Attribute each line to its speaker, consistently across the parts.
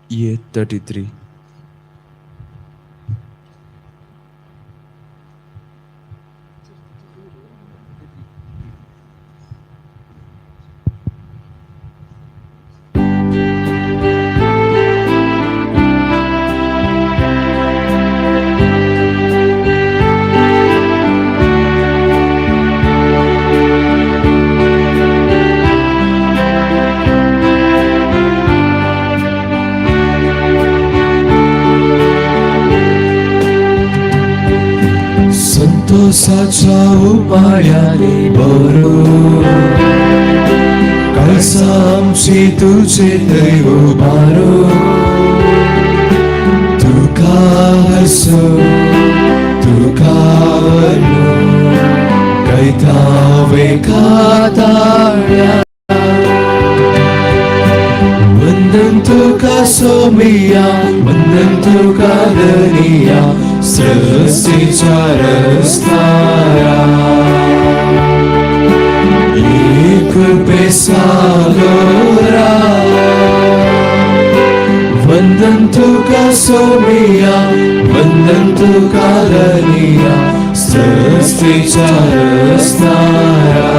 Speaker 1: Year 33.
Speaker 2: संतोषाच्या उपायाने बरो कळसा आमची तुझे दैव बारो तुका हसो तुका वनो कैता वेखाताळ्या वंदन तुका सोमिया वंदन तुका धनिया सृष्टीच्या रस्तारा कृपे सागरा वंदन तुका सोमिया वंदन तुका धनिया सृष्टीच्या रस्तारा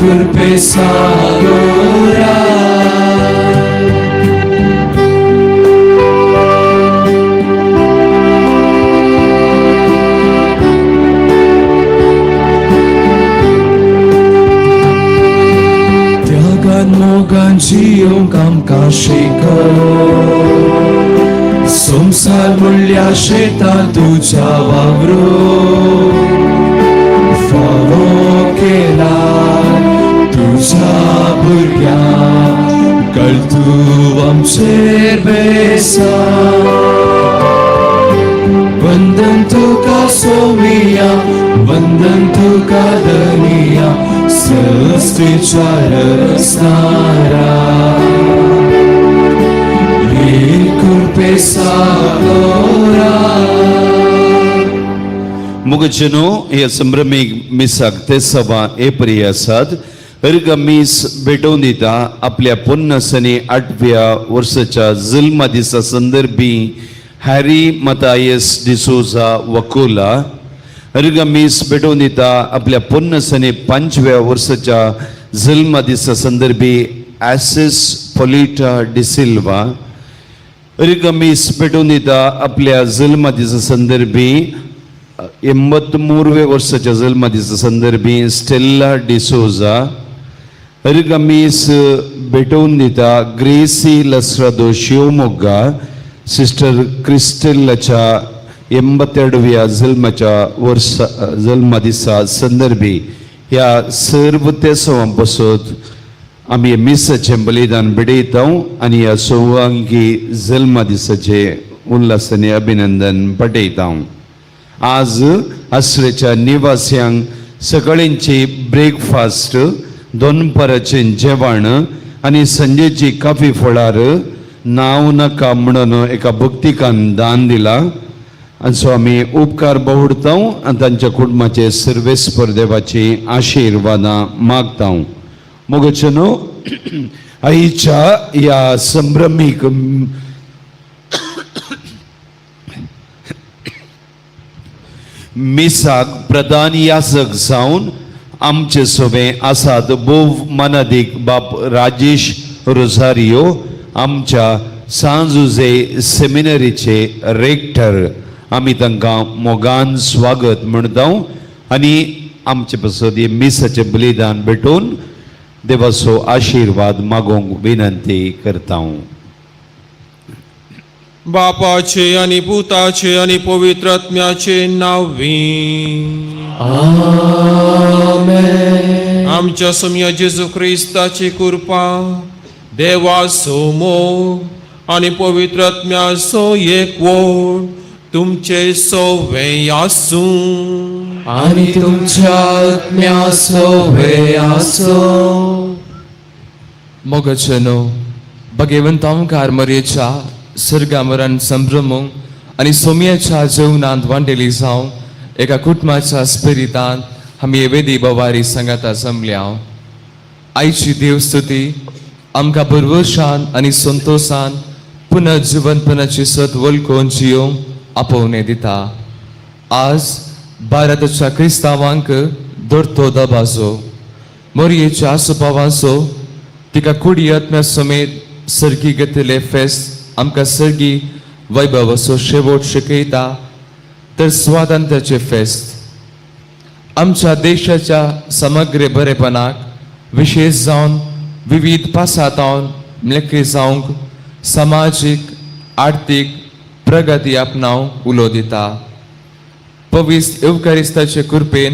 Speaker 2: कृपे सागरा मोगांची ओंकाम काशिको संसार म्हणल्या शेतां तुझ्या वावरो फावो केला तुझ्या भुरग्यांक कळ तूं आमचेर बेसा वंदन तुका सोमिया वंदन तुका धनिया सृष्टीच्या रचणारा कृपे सागरा
Speaker 3: मुगचनो हे संभ्रमीक मिसाक ते सभा हे परी आसात अर्गमीस भेटवून दिता आपल्या पुन्नसनी 8व्या वर्साच्या जल्मा दिसा संदर्भी हॅरी मतायस डिसोजा वकोला अर्गमीस भेटवून दिता आपल्या पुन्नसनी 5व्या वर्साच्या जल्मा दिसा संदर्भी ॲसिस पोलिटा डिसिल्वा अर्गमीस भेटवून दिता आपल्या जल्मा दिसा संदर्भी 83व्या वर्साच्या जल्मा दिसा संदर्भी स्टेल्ला डिसोजा अर्गमीस भेटवून दिता ग्रेसी लस्रादो शिवमोग्गा सिस्टर क्रिस्टेल्लाच्या 82व्या जल्मा दिसा संदर्भी ह्या सर्व ते सवां बसत आमी मिसाचें बलिदान बेडयतां आनी ह्या सवांगी जल्मा दिसाचे उल्हासाने अभिनंदन पटयतां. आज आसरेच्या निवास्यांक सकाळींची ब्रेकफास्ट दोनपराचें जेवण आनी संजेची कॉफी फळार नांव नाका म्हणून एका भक्तिकान दान दिला आनी सो आमी उपकार बावडतां आनी तांच्या कुटुंबाचे सर्वेस्पर देवाची आशिर्वादां मागतां. मोगचनो आईच्या ह्या संभ्रमीक मिसाक प्रधान याजक जावन आमचे सोबे आसात बोव मनादीक बाप राजेश रोझारियो आमच्या सांजुजे सेमिनरीचे रेक्टर आमी तांकां मोगान स्वागत म्हणटा आनी आमचे पासत मिसाचे बलिदान भेटून देवाचो आशिर्वाद मागोंक विनंती करता.
Speaker 4: बापाचे आणि पुताचे आणि पवित्र आत्म्याचे नावी
Speaker 2: आमेन.
Speaker 4: आमच्या सम्य जेजू ख्रिस्ताची कृपा देवाचो मोग आणि पवित्र आत्म्याचो एकवट तुमचे सोवे आसूं
Speaker 2: आणि तुमच्या आत्म्याचो आसो.
Speaker 5: मोगचनो भगवंतां कारमरेच्या सर्गामरण संभ्रमो आणि सोम्याच्या जेवणांत वांटेली जावं एका कुटुंबाच्या स्पिरितांत आमी वेदी बवारी संगता जमल्या. आयची देवस्तुती आमकां बरवशान आनी संतोषान पुनः जिवंतपणाची सत वळखून जियोंक आपोवणे दिता. आज भारताच्या क्रिस्तांवांक धरतो दबाजो मोरयेच्या आसोपावांचो तिका कुडी आत्म्या समेत सर्गी घेतिल्ले फेस्त आमकां सर्गी वैभवाचो शेवट शिकयता तर स्वातंत्र्याचे फेस्त आमच्या देशाच्या समग्र बरेपणाक विशेष जावन विविध पासातावन मेकळी जावंक सामाजीक आर्थीक प्रगती आपणावंक उलो दिता. पवित्र एवकारिस्ताचे कृपेन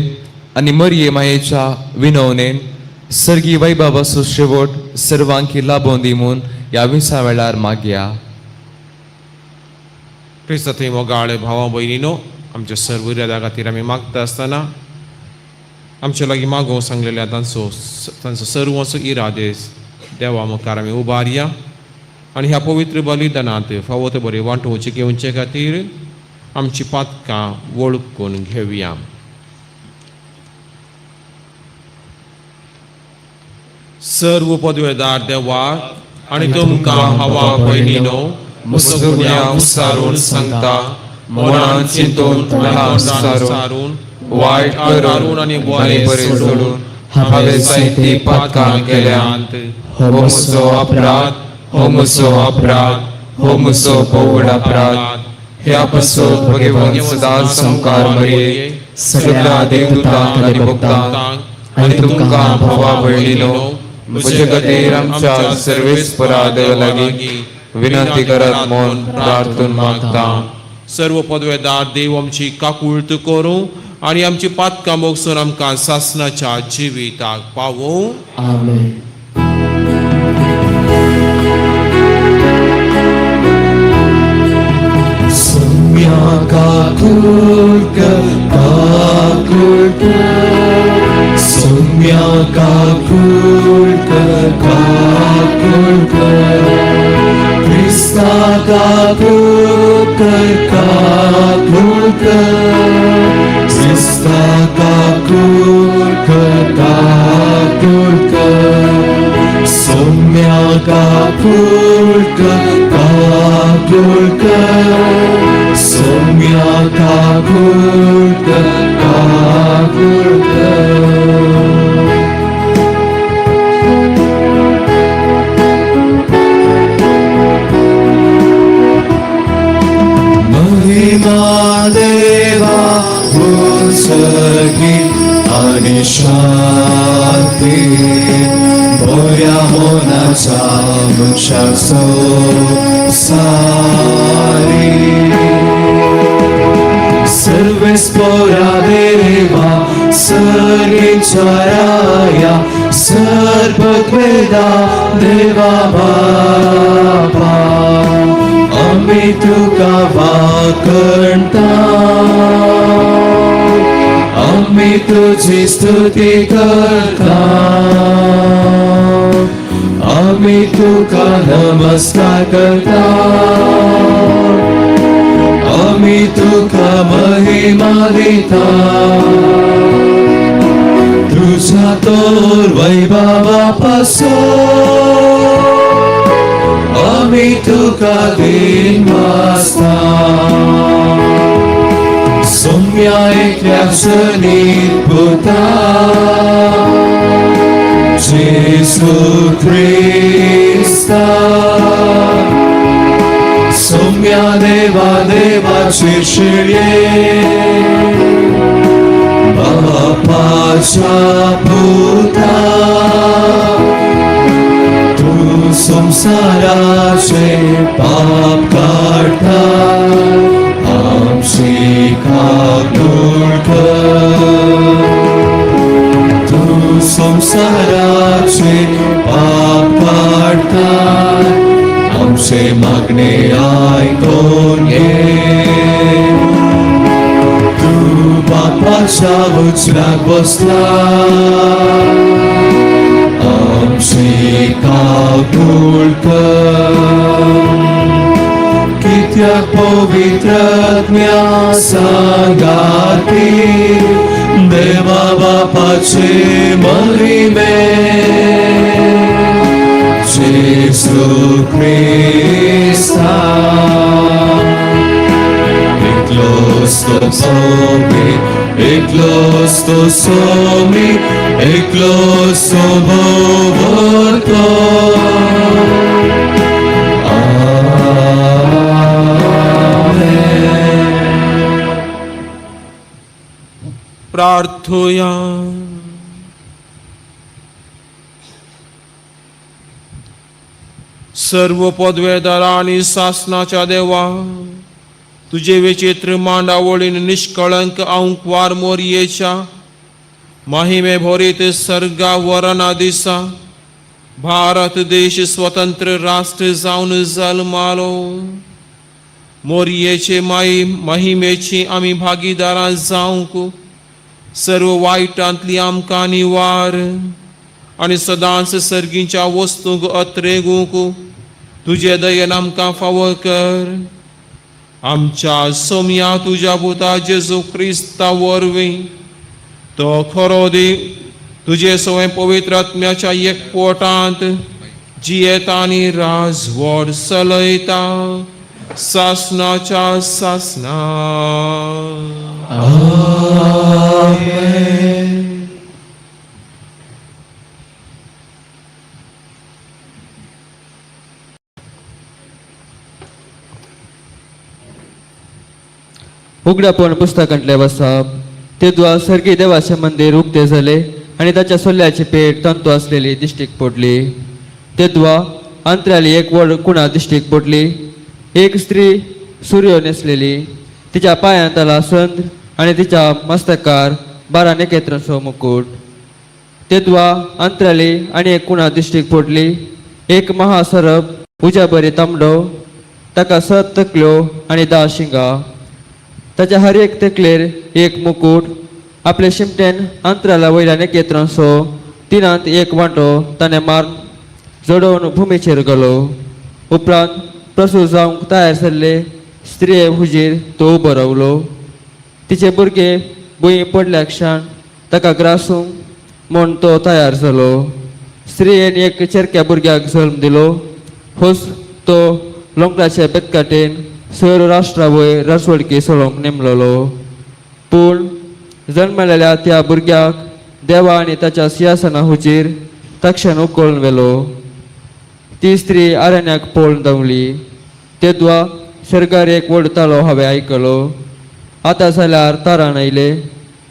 Speaker 5: आनी मरिये मायेच्या विनवणेन सर्गी वैभवाचो शेवट सर्वांकी लाभोवन दी म्हूण ह्या विसा वेळार मागया.
Speaker 4: क्रिस्तांतले मोगाळे भावा भयणीनो, आमच्या सर्व इराद्या खातीर आमी मागता आसतना आमचे लागीं मागोवंक सांगलेल्या तांचो सर्वचो इरादे देवा मुखार आमी उबारया आनी ह्या पवित्र बलिदानांत फावो ते बरें वांटोवचे घेवचे खातीर आमची पातकां वळखून घेवया. सर्व पदवेदार देवा आनी तुमकां हवा भयणीनो मुसगुण्या उसारून सांगता मनान चिंतून सारून वायट करून आनी बरें सोडून हांवें जायती पातकां केल्यांत हो म्हजो अपराध हो म्हजो पौड अपराध. ह्या पासून भगवान सदा संकार मरिये सगळ्या देवदूतांक आनी भक्तांक आनी तुमकां भावा भयणीनो म्हजे खातीर आमच्या सर्वेस्परा देवा लागीं विनंती करात म्हूण प्रार्थून मागता. सर्व पदवेदार देव आमची काकुळट करूं आनी आमची पातकां मोगसून आमकां सासणाच्या जिविताक पावूं.
Speaker 2: आमेन. तुझी स्तुती करता आम्ही तुका नमस्कार करता आम्ही तुका महिमा दिता तुझ्या तोर वैभवापासून आम्ही तुका दिन वाजता सौम्या एकल्या क्षणीत पुता जेसू ख्रिस्ता सौम्या देवा देवाचे शिळे बापाच्या पुता तू संसाराचे पाप काढता आमची काकुळ तू संसाराचे पाप काढता आमचे मागणे ऐकून घे तू बापाच्या उजव्याक बसला आमची काकुळ कित्याक पवित्रज्ञा सांगाती देवा बापाचे महिमे Jesu Christa. Eklos to somi, eklos to somi, eklos to bovorto.
Speaker 1: प्रार्थूया. सर्व पदवेदार आणि शासनाच्या देवा, तुझे विचित्र मांडावळीन निष्कळंक अंकवार मोरयेच्या महिमे भोरीत सर्गा वरना दिसा भारत देश स्वतंत्र राष्ट्र जाऊन जन्मालो. मोरयेचे महिमेची आम्ही भागीदारां जाऊंक सर्व वाईटांतली आमकां निवार आणि सदांच सर्गींच्या वस्तूंक अत्रेगूंक तुझे दयेन आमकां फावो कर. आमच्या सोम्या तुझ्या पुता जेजू क्रिस्ता वरवीं तो खरो देव तुझे सवय पवित्र आत्म्याच्या एकपोटांत जियेता आनी राजवट चलयता शासनाच्या शासना.
Speaker 6: उगडापण पुस्तकांतले वचप तेदुआ सर्गी देवाचे मंदिर उक्ते झाले आणि ताच्या सोल्याची पेट तंतू असलेली दिश्टीक पडली. तेदुआ अंतराली एक व्हड कुणा दिश्टीक पडली. एक स्त्री सूर्य नेसलेली, तिच्या पायांत आला संद आणि तिच्या मस्तकार 12 नखेत्रांचो मुकुट. तेदुआ अंतराली आणि एक कुणा दिश्टीक पडली. एक महासरप उज्या बरी तांबडो, ताका 7 तकल्यो आणि 10 शिंगां. ताच्या हर एक तकलेर एक मुकुट. आपले शिमटेन अंतराला वयल्या नखेत्रांचो 3 एक वांटो ताणें मारून जडोवन भुमीचेर घालो. उपरांत प्रसूत जावंक तयार जाल्ले स्त्रिये हुजीर तो उबो रावलो. तिचे भुरगे भुंय पडल्या क्षण ताका ग्रासूंक म्हूण तो तयार जालो. स्त्रियेन एक चेरक्या भुरग्याक जल्म दिलो. हुस तो लोंकडाचे बेतकाटेन सर राष्ट्रा वयर राजवडकी सोडोवंक नेमलेलो. पूण जल्मलेल्या त्या भुरग्याक देवा आनी ताच्या सिंहासना हुजीर तक्षण उखलून व्हेलो. ती स्त्री आरण्याक पळोवन धांवली. तेदुआ सर्गार एक व्हड ताळो हांवें आयकलो. आतां जाल्यार तारण आयले.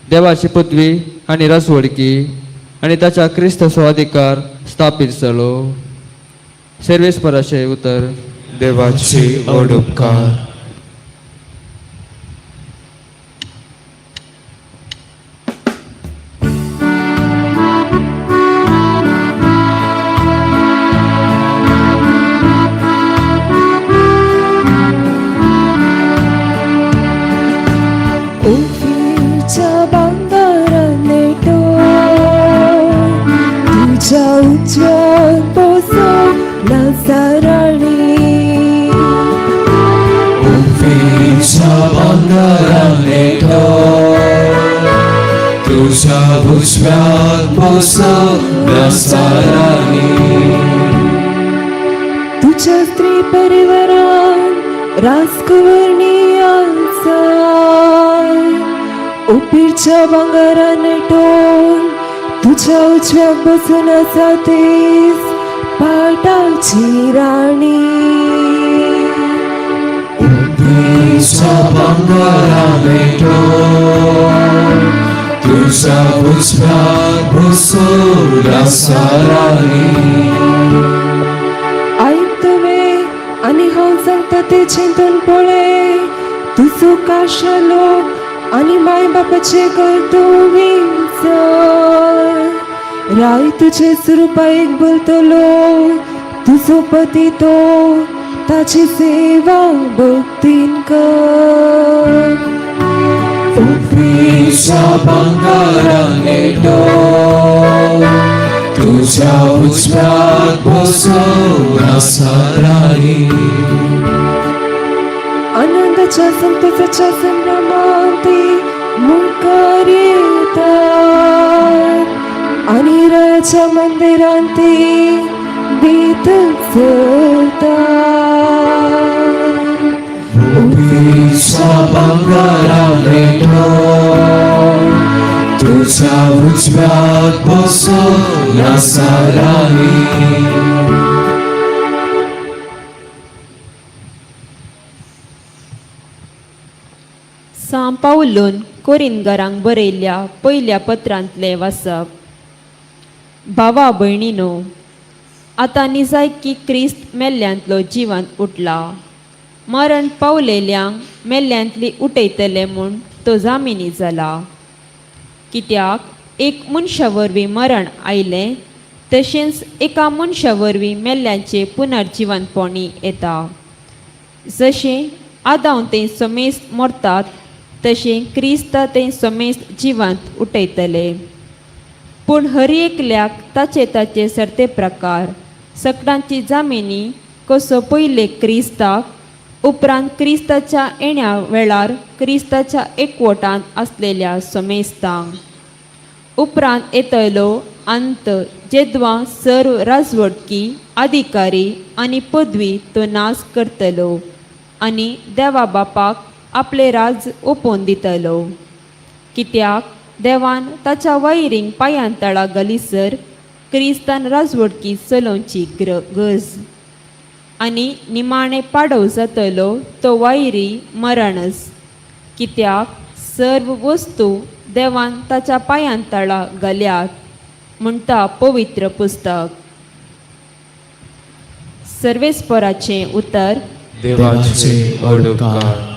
Speaker 6: देवाची पदवी आनी राजवडकी आनी ताच्या क्रिस्तचो अधिकार स्थापीत जालो. सर्वेस्पराचे उतर.
Speaker 4: देवाचे व्हड उपकार.
Speaker 7: उफीच्या बांगाराने तुझ्या उज्ज्वल पोसो नासाराणी.
Speaker 2: Uficia bangarane tuझ्या उजव्यात बसवला साराणी.
Speaker 7: तुझ्या स्त्री परिवारात राजकुमारनीयांचा उफीच्या बांगाराने तुझ्या उजव्यात बसून जातेस पाटाची राणी.
Speaker 2: Uficia bangarane tuझ्या उजव्यात बसवला साराणी.
Speaker 7: ऐकवे आणि हांव सांगता ते चिंतन पळय. तुजो काशालो आणि माय बापाचे घर तूं विंचर. राय तुझे सुरपायेक बोलतलो. तुजो पती तो ताची सेवा भक्तीन कर.
Speaker 2: Uficia bangarane तुझ्या उजव्यात बसवला साराणी.
Speaker 7: आनंदाच्या संतोषाच्या संभ्रमांती मुखार येतात आणि रायाच्या मंदिरांती आनंदीत चलता
Speaker 2: उभीचा बंगारा लेटो तुझ्या उजव्यात बसवला साराही
Speaker 8: सांत पाऊलोन कोरिंदकारांक बरयल्ल्या पयल्या पत्रांतले वाचप. भावा भयणीनो, आतां निजाय की क्रिस्त मेल्ल्यांतलो जिवंत उठला. मरण पावलेल्यांक मेल्ल्यांतली उठयतले म्हूण तो जामिनी जाला. कित्याक एक मनशा वरवीं मरण आयलें, तशेंच एका मनशा वरवीं मेल्ल्यांचें पुनर्जिवंतपणी येता. जशें आदाम तें समेस्त मरतात, तशें क्रिस्त तें समेस्त जिवंत उठयतले. पूण हर एकल्याक ताचे ताचे सर्ते प्रकार. सगळ्यांची जामिनी कसो पयले क्रिस्ताक, उपरांत क्रिस्ताच्या येण्या वेळार क्रिस्ताच्या एकवटांत आसलेल्या समेस्तांक. उपरांत येतलो अंत, जेद्वा सर्व राजवटकी, अधिकारी आनी पदवी तो नाश करतलो आनी देवा बापाक आपले राज ओपोवन दितलो. कित्याक देवान ताच्या वैरींक पांयां तळा घालीसर क्रिस्तान राजवटकी चलोवची गरज. आनी निमाणे पाडव जातलो तो वैरी मरणच. कित्याक सर्व वस्तू देवान ताच्या पांयां तळा घाल्यात, म्हणटा पवित्र पुस्तक. सर्वेस्पराचें उतर.
Speaker 4: देवाचे ओडकार.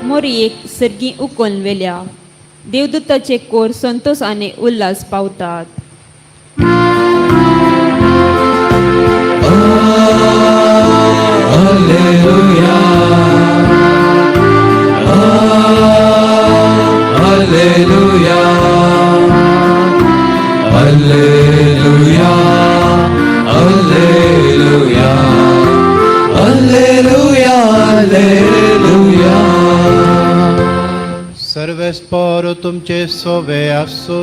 Speaker 8: मोरयेक सर्गी उखलून वेल्या. देवदूताचे कोर संतोष आनी उल्हास पावतात.
Speaker 9: सर्वेस्पर तुमचे सोवे आसो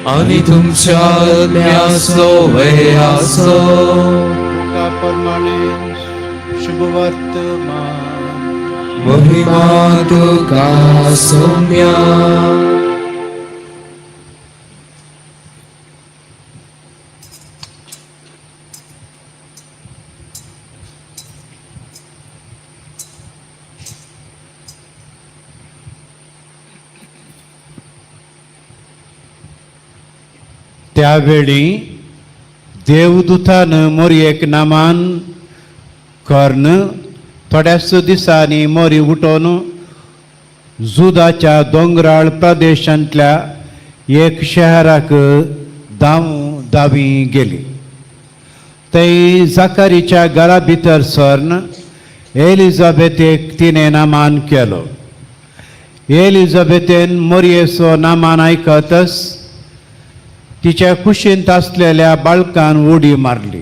Speaker 4: आणि तुमच्या आत्म्याचो वय आसो.
Speaker 9: तुका प्रमाणे शुभवर्तमान.
Speaker 4: महिमा तुका सौम्या.
Speaker 9: त्यावेळी देवदूतान मोरयेक नामान कर्ण थोड्याच दिसांनी मोरी उठोवन जुदाच्या दोंगराळ प्रदेशांतल्या एक शहराक धावी गेली. थंय जाकारीच्या घरा भितर सरून एलिझाबेथेक तिणें नामान केलो. एलिझाबेथेन मोरयेचो नामान आयकतच तिच्या कुशींत आसलेल्या बाळकान उडी मारली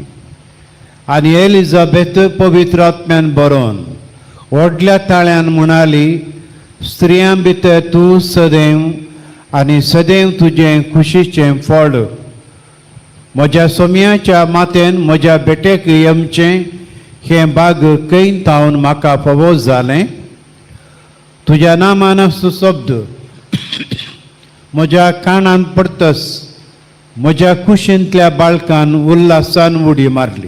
Speaker 9: आनी एलिझाबेथ पवित्र आत्म्यान बरोवन व्हडल्या ताळ्यान म्हणाली, स्त्रियां भितर तूं सदैव आनी सदैव तुजें खुशीचें फळ. म्हज्या सोम्याच्या मातेन म्हज्या बेटेक येवचें हें भाग कैन तावन म्हाका फावो जालें. तुज्या नामान शब्द म्हज्या कानांत पडतस म्हज्या कुशींतल्या बाळकान उल्हासान उडी मारली.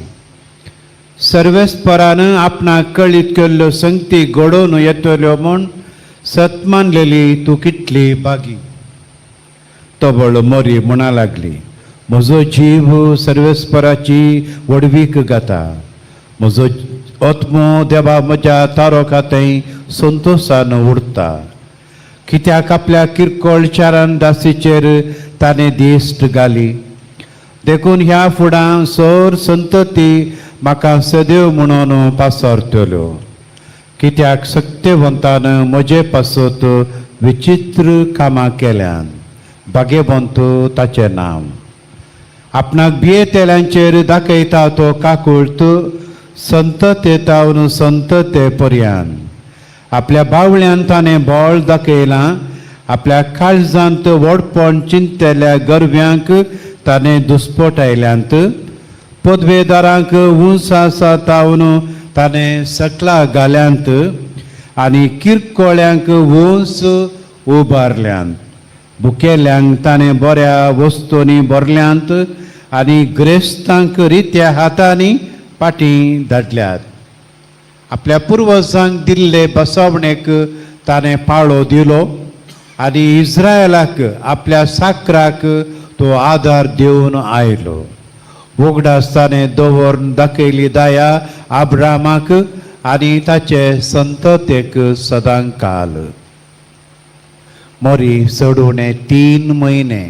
Speaker 9: सर्वेस्परान आपणाक कळीत केल्ल्यो संगती घडोवन येतल्यो म्हूण सत मानलेली तूं कितली बागी. तबळ मोरी म्हणा लागली, म्हजो जीव सर्वेस्पराची वडवीक घाता. म्हजो आत्मो देवा म्हज्या तारोका थंय संतोशान उरता. कित्याक आपल्या किरकोळचारान दासीचेर ताणें दिश्ट घाली. देखून ह्या फुडां सर संतती म्हाका सदैव म्हणून पासरतल्यो. कित्याक सत्यवंतान म्हजे पासत विचित्र कामां केल्यान. भाग्यवंत ताचें नांव. आपणाक भियेतेल्यांचेर दाखयता तो काकूळट संततेतावन संतते पर्यंत. आपल्या बावळ्यान ताणें बळ दाखयलां. आपल्या काळजांत व्हडपण चिंतलेल्या गरव्यांक ताणें दुस्पटायल्यांत. पदवेदारांक उंच आसा तावन ताणें सकला घाल्यांत आनी किरकोळ्यांक उंच उबारल्यांत. भुकेल्यांक ताणें बऱ्या वस्तूंनी भरल्यांत आनी ग्रेस्तांक रित्या हातांनी पाटी धाडल्यात. आपल्या पुर्वजांक दिल्ले बसवणेक ताणें पाळो दिलो आनी इस्रायलाक आपल्या साकराक तो आदार दिवन आयलो. उगडास ताणें दवरून दाखयली दया आब्रामाक आनी ताचे संततेक सदां काल. मोरी सोडून 3 म्हयने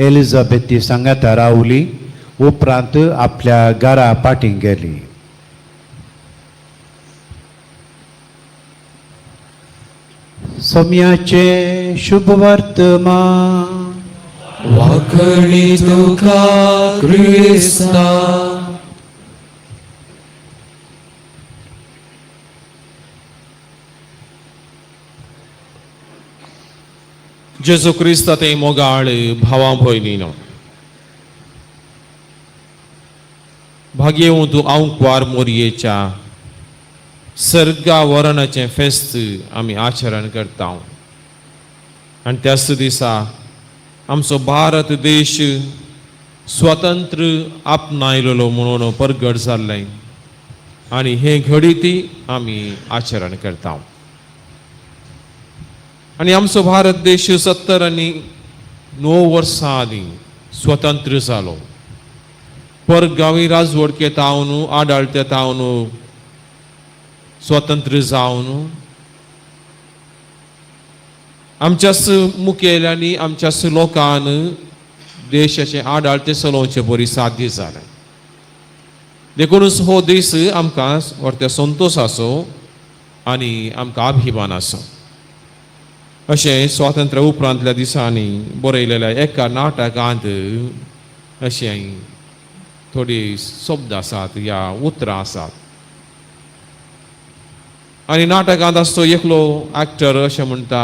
Speaker 9: एलिझाबेथी सांगाता रावली. उपरांत आपल्या घरा पाटीं गेली. सोम्याचे शुभ वर्तमान.
Speaker 2: वाकणी तुका क्रिस्ता.
Speaker 1: जेजू क्रिस्त ते मोगाळ भावा भयणीनो, भाग्यवंत आंकवार मोरयेच्या सर्गा वरणाचें फेस्त आमी आचरण करता. आनी त्याच दिसा आमचो भारत देश स्वतंत्र आपणायलो म्हणून परगट जाल्लें आनी हे घडीती आमी आचरण करता. आनी आमचो भारत देश 70 वर्सां आदीं स्वतंत्र जालो. परगांवी राजवडके तावन आडाळते तावन स्वतंत्र जावन आमच्याच मुखेल्यांनी आमच्याच लोकान देशाचे आडाळते चलोवचे बरी साध्य जालें. देखूनच हो दीस आमकां व्हडल्या संतोशाचो आनी आमकां अभिमान आसा. अशें स्वातंत्र्या उपरांतल्या दिसांनी बरयलेल्या एका नाटकांत अशें थोडी शब्द आसात या उतरां आसात. आनी नाटकांत आसतो एकलो एक्टर अशें म्हणटा,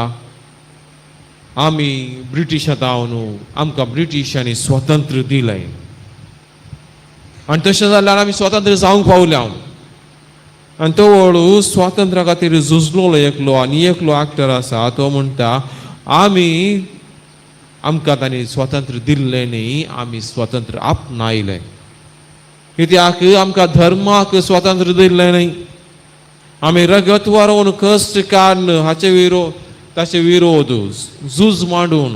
Speaker 1: आमी ब्रिटिशांतावन आमकां ब्रिटिशांनी स्वतंत्र दिलें आनी तशें जाल्यार आमी स्वतंत्र जावंक पावल्या. आनी तो हळू स्वातंत्र्या खातीर झुजलोलो एकलो आनी एकलो एक्टर आसा तो म्हणटा, आमकां तांणी स्वतंत्र दिल्लें न्ही, आमी स्वतंत्र आपणायलें. कित्याक आमकां धर्माक स्वतंत्र दिल्लें न्ही, आमी रगत वारोवन कश्ट काडन ताचे विरोध झूज मांडून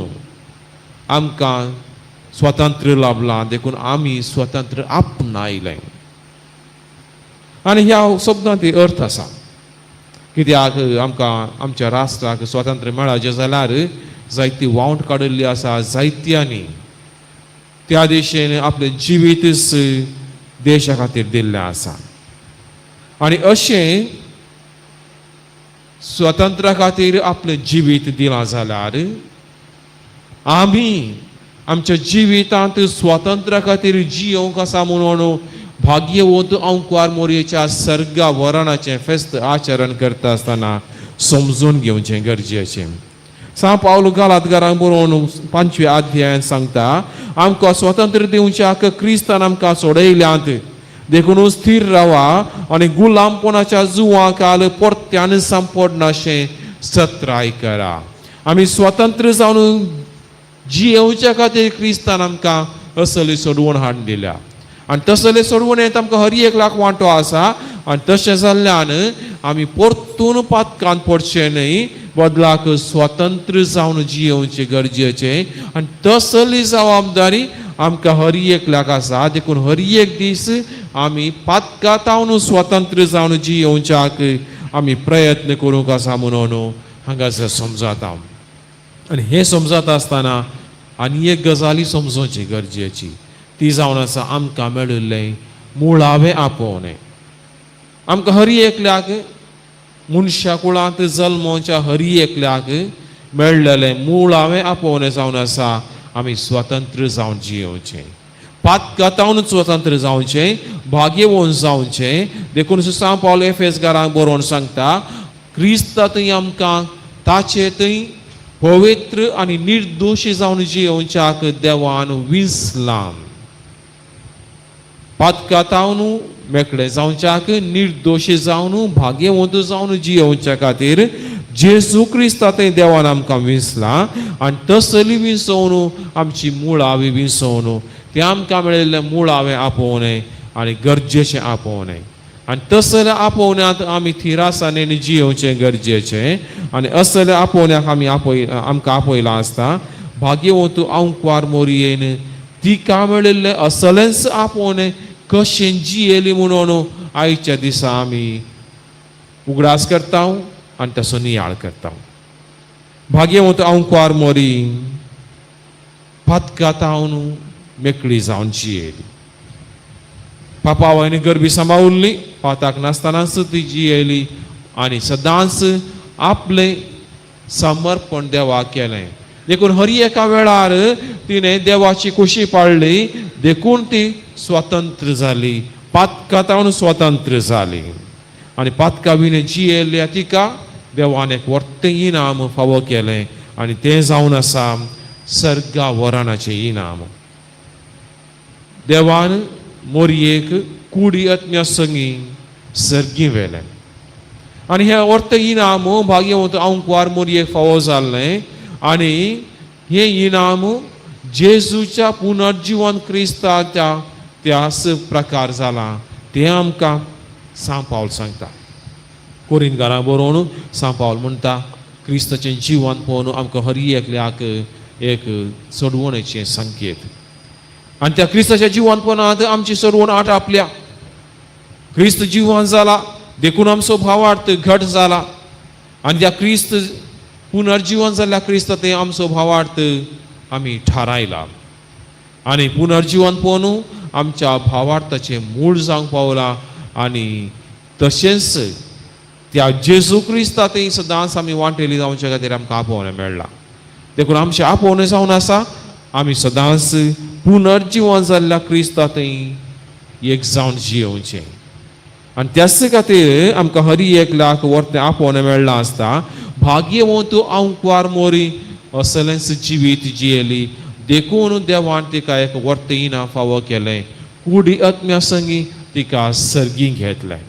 Speaker 1: आमकां स्वतंत्र लाभलां. देखून आमी स्वतंत्र आपणायलें. आनी ह्या शब्दांत अर्थ आसा. कित्याक आमकां आमच्या राष्ट्राक स्वतंत्र मेळाचें जाल्यार जायती वावंट काडिल्ली आसा. जायत्यांनी त्या दिशेन आपलें जिवीतच देशा खातीर दिल्लें आसा. आनी अशें स्वतंत्रा खातीर आपलें जिवीत दिलां जाल्यार आमी आमच्या जिवितांत स्वतंत्र्या खातीर जियोंक आसा म्हणून भाग्यवंत आंकवार मोरयेच्या सर्गा वरणाचें फेस्त आचरण करता आसतना समजून घेवचें गरजेचें. सा पावलो गालातकारांक बरोवन 5व्या अध्यायान सांगता, आमकां स्वतंत्र दिवच्याक क्रिस्तान आमकां सोडयल्यांत. देखून स्थिर रावा आनी गुलामपणाच्या जुवाकाल परत्यान सांपडनाशें सत्राय करा. आमी स्वतंत्र जावन जियेवच्या खातीर क्रिस्तान आमकां असली सोडवण हाडून दिल्या. आनी तसले सोडवणेंत आमकां हर एक लाख वांटो आसा. आनी तशें जाल्ल्यान आमी परतून पातकान पडचे न्हय, बदलाक स्वतंत्र जावन जियेवचें गरजेचें. आनी तसली जबाबदारी आमकां हर एकल्याक आसा. देखून हर एक दीस आमी पातकातावन स्वतंत्र जावन जियेवच्याक आमी प्रयत्न करूंक आसा म्हणून हांगासर समजता. आणि हे समजत असताना आनी एक गजाली समजोवची गरजेची ती जावन आसा आमकां मेळिल्लें मुळावें आपोवणें. आमकां हरी एकल्याक मनशा कुळांत जल्मोवच्या हरी एकल्याक मेळिल्लें मुळावें आपोवणें जावन आसा आमी स्वतंत्र जावन जियोवचें, पातकातावन स्वतंत्र जावचें, भाग्यवन जावचें. देखून सांव पावल एफेसकारांक बरोवन सांगता क्रिस्ता थंय आमकां ताचे थंय पवित्र आनी निर्दोशी जावन जियोवच्याक देवान विंसलां. पातकातावन मेकळे जावच्याक निर्दोशी जावन भाग्यवंत जावन जियोवच्या खातीर जेजू क्रिस्ता थंय देवान आमकां विंसलां. आनी तसली विंसोवन आमची मुळावी विंसोवन तें आमकां मेळिल्लें मुळावें आपोवणें आनी गरजेचें आपोवणें. आनी तसल्या आपोवण्यांत आमी थिरासानेन जियोवचें गरजेचें. आनी असल्या आपोवण्याक आमकां आपयलां आसता भाग्यवंत आंकवार मोरयेन तिका मेळिल्लें असलेंच आपोवणें कशें जियेली म्हणून आयच्या दिसा आमी उगडास करता आनी ताचो नियाळ करता. भाग्यवंत आंकवार मोरी पातकातावन मेकळी जावन जियेली. पापावांनी गरबी सांबाळली, पाताक नासतनाच ती जियेली आनी सदांच आपलें समर्पण देवाक केलें. देखून हर एका वेळार तिणें देवाची कुशी पाळली, देखून ती स्वतंत्र जाली, पातकातावन स्वतंत्र जाली. आनी पातका विणे जियेल्या तिका देवान एक व्हडलें इनाम फावो केलें आनी तें जावन आसा सर्गा वरणाचें इनाम. देवान मोरयेक कुडी आत्म्या संगी सर्गी व्हेलें आनी हें व्हडलें इनाम भाग्यवंत आंकवार मोरयेक फावो जाल्लें. आनी हें इनाम जेजूच्या पुनर्जीवन क्रिस्ताच्या त्याच प्रकार जाला तें आमकां सांव पावल सांगता. कोरिंतकारांक बरोवन सांव पावल म्हणटा क्रिस्ताचें जिवन पळोवन आमकां हर एकल्याक एक चडवणेचें संकेत. आनी त्या क्रिस्ताच्या जिवनपणांत आमची चडवण आटापल्या. क्रिस्त जिवन जाला देखून आमचो भावार्थ घट जाला आनी त्या क्रिस्त पुनर्जीवन जाल्ल्या क्रिस्त थंय आमचो भावार्थ आमी थारायला. आनी पुनर्जीवन पळोवन आमच्या भावार्थाचें मूळ जावंक पावलां आनी तशेंच त्या जेजू क्रिस्ता थंय सदांच आमी वांटेली जावचे खातीर आमकां आपोवणें मेळ्ळां. देखून आमचें आपोवणें जावन आसा आमी सदांच पुनर्जीवन जाल्ल्या क्रिस्ता थंय एक जावन जियोवचें. आनी त्याच खातीर आमकां हर एकल्याक व्हडलें आपोवणें मेळ्ळां आसता. भाग्यवंत आंकवार मोरी असलेंच जिवीत जियेली, देखून देवान तिका एक व्हडलें इनाम फावो केलें. कुडी आत्म्या संगी तिका सर्गीक घेतलें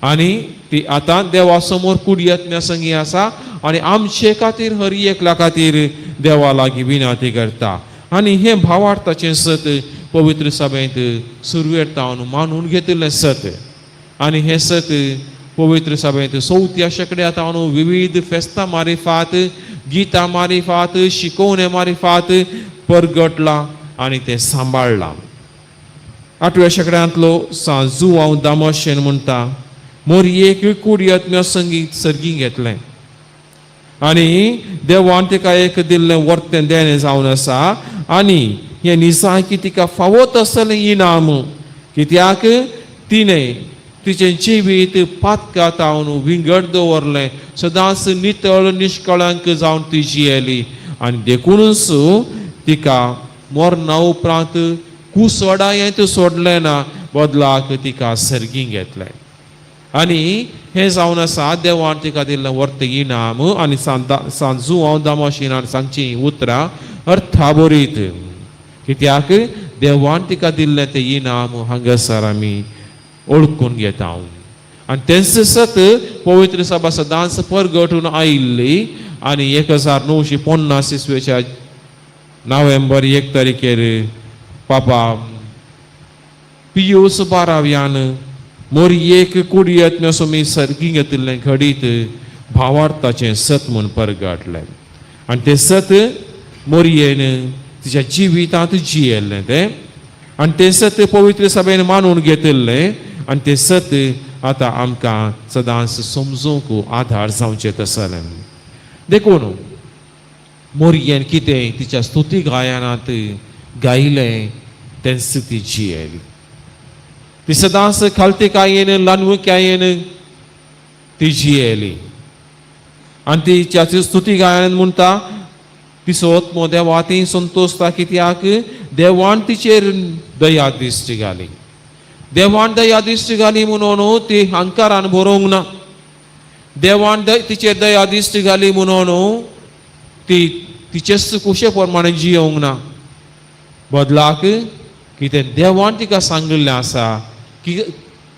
Speaker 1: आनी ती आतां देवा समोर कुडी आत्म्या संगी आसा आनी आमचे खातीर हर एकल्या खातीर देवा लागीं विनंती करता. आनी हें भावार्थाचें सत पवित्र सभेंत सुरवेर मानून घेतिल्लें सत. आनी हें सत पवित्र सभेंत चवथ्या शेंकड्यांत विविध फेस्तां मारिफात, गितां मारिफात, शिकोवणे मारिफात परगटलां आनी तें सांबाळलां. 8व्या शेंकड्यांतलो सांजू हांव दामोशेन म्हणटा मोरयेक कुडी आत्म्या संगीत सर्गी घेतलें आनी देवान तिका एक दिल्लें व्हडलें देणें जावन आसा. आनी हें निसांकी तिका फावत आसलें इनाम, कित्याक तिणें तिचें जिवीत पातकातावन विंगड दवरलें, सदांच नितळ निश्कळंक जावन ती जियेली. आनी देखूनच तिका मरणा उपरांत कुसोडायेंत सोडलें ना, बदलाक तिका सर्गी घेतलें. आनी हें जावन आसा देवान तिका दिल्लें व्हडलें इनाम. आनी सांजू हांव दामोशीनान सांगची उतरां अर्थाबरीत, कित्याक देवान तिका दिल्लें तें इनाम हांगासर आमी ओळखून घेता. आनी तेंच सत पवित्र सभा सदांच परगटून आयिल्ली. आनी 1950 इसवेच्या नोव्हेंबर 1 तारखेर पापा पियूस 12व्यान मोरयेक कुडी आत्म्या सोमी सर्गी घेतिल्लें घडीत भावार्थाचें सत म्हूण परगटलें. आनी तें सत मोरयेन तिच्या जिवितांत जियेल्लें तें. आनी तें सत पवित्र सभेन मानून घेतिल्लें. आनी तें सत आतां आमकां सदांच समजूंक आधार जावचें तसलें. देखून मोरयेन कितें तिच्या स्तुती गायनांत गायलें तेंच ती जियेली. ती सदांच खालतिकायेन लानवक्यायेन ती जियेली. आनी तिच्या स्तुती गायन म्हणटा तिसोत मो देवा ती संतोषता कित्याक देवान तिचेर दया दिश्टी घाली. देवान दया दिश्टी घाली म्हणून ती अहंकारान बरोवंक ना. देवान तिचेर दया दिश्टी घाली म्हणून ती तिचेच कुशे प्रमाणे जियोंक ना. बदलाक कितें देवान तिका सांगिल्लें आसा,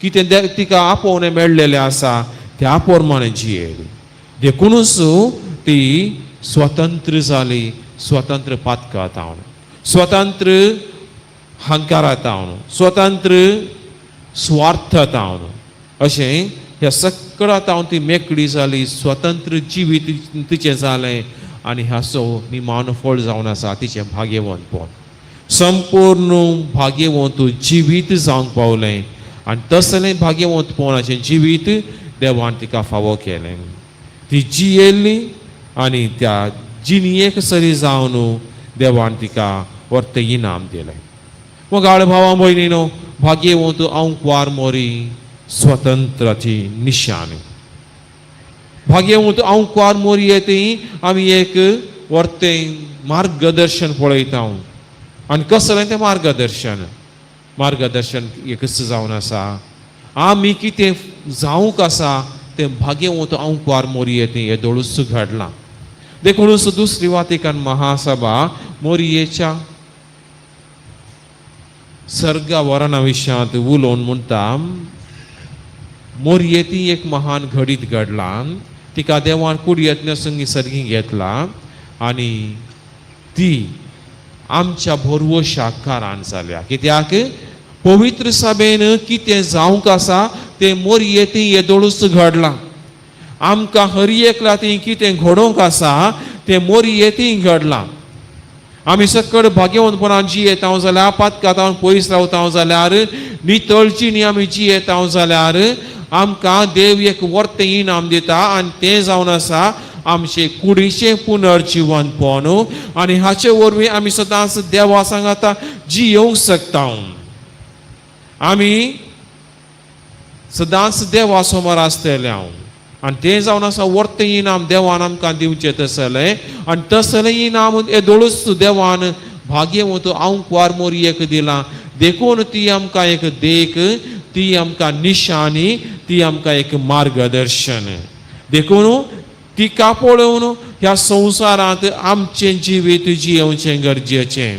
Speaker 1: कितें तिका आपोवणें मेळ्ळेलें आसा त्या प्रमाणे जियेली. देखूनच ती स्वतंत्र जाली, स्वतंत्र पातकातावन, स्वतंत्र अहंकारातावन, स्वतंत्र स्वार्थातावन अशें ह्या सगळ्यातावन ती मेकळी जाली. स्वतंत्र जिवीत तिचें जालें आनी हाचो निमाण फळ जावन आसा तिचें भाग्यवंतपण. संपूर्ण भाग्यवंत जिवीत जावंक पावलें आनी तसलें भाग्यवंतपणाचें जिवीत देवान तिका फावो केलें. ती जियेली आनी त्या जिणयेक सरी जावन देवान तिका व्हरतें इनाम दिलें. मोगाळ भावा भयणीनो, भाग्यवंत अंकवार मोरी स्वतंत्राची निशाणी. भाग्यवंत अंकवार मोरी येती आमी एक व्हरतें मार्गदर्शन पळयता. आनी कसलें तें मार्गदर्शन एकच जावन आसा. आमी कितें जावंक आसा तें भाग्यवंत अंकवार मोरयेंत येदोळूच घडलां. देखूनच दुसरी वातिकन महासभा मोरयेच्या सर्गा वरणा विशयांत उलोवन म्हणटा मोरयेती एक महान घडीत घडला. तिका देवान कुडयेंतल्या संगी सर्गी घेतला आनी ती आमच्या भरवशाक कारण जाल्या. कित्याक पवित्र सभेन कितें जावंक आसा तें मोरयेती येदोळूच घडलां. आमकां हर एकल्या ती कितें घडोवंक आसा तें मोरयेती घडलां. आमी सकड भाग्यवंतपणान जियेता जाल्यार पातकातावन पयस रावता जाल्यार नितळची न्ही आमी जियेता जाल्यार आमकां देव एक व्हरतें इनाम दिता आनी तें जावन आसा आमचें कुडीचें पुनर्जिवनपण. आनी हाचे वरवीं आमी सदांच देवा सांगाता जियोंक शकता. आमी सदांच देवा समोर आसतले आनी तें जावन आसा व्हरतें इनाम देवान आमकां दिवचें तसलें. आनी तसलें इनाम येदोळूच देवान भाग्यवंत अंकवार मोरयेक दिलां. देखून ती आमकां एक देख, ती आमकां निशाणी, ती आमकां एक मार्गदर्शन. देखून तिका पळोवन ह्या संवसारांत आमचें जिवीत जियोवचें गरजेचें.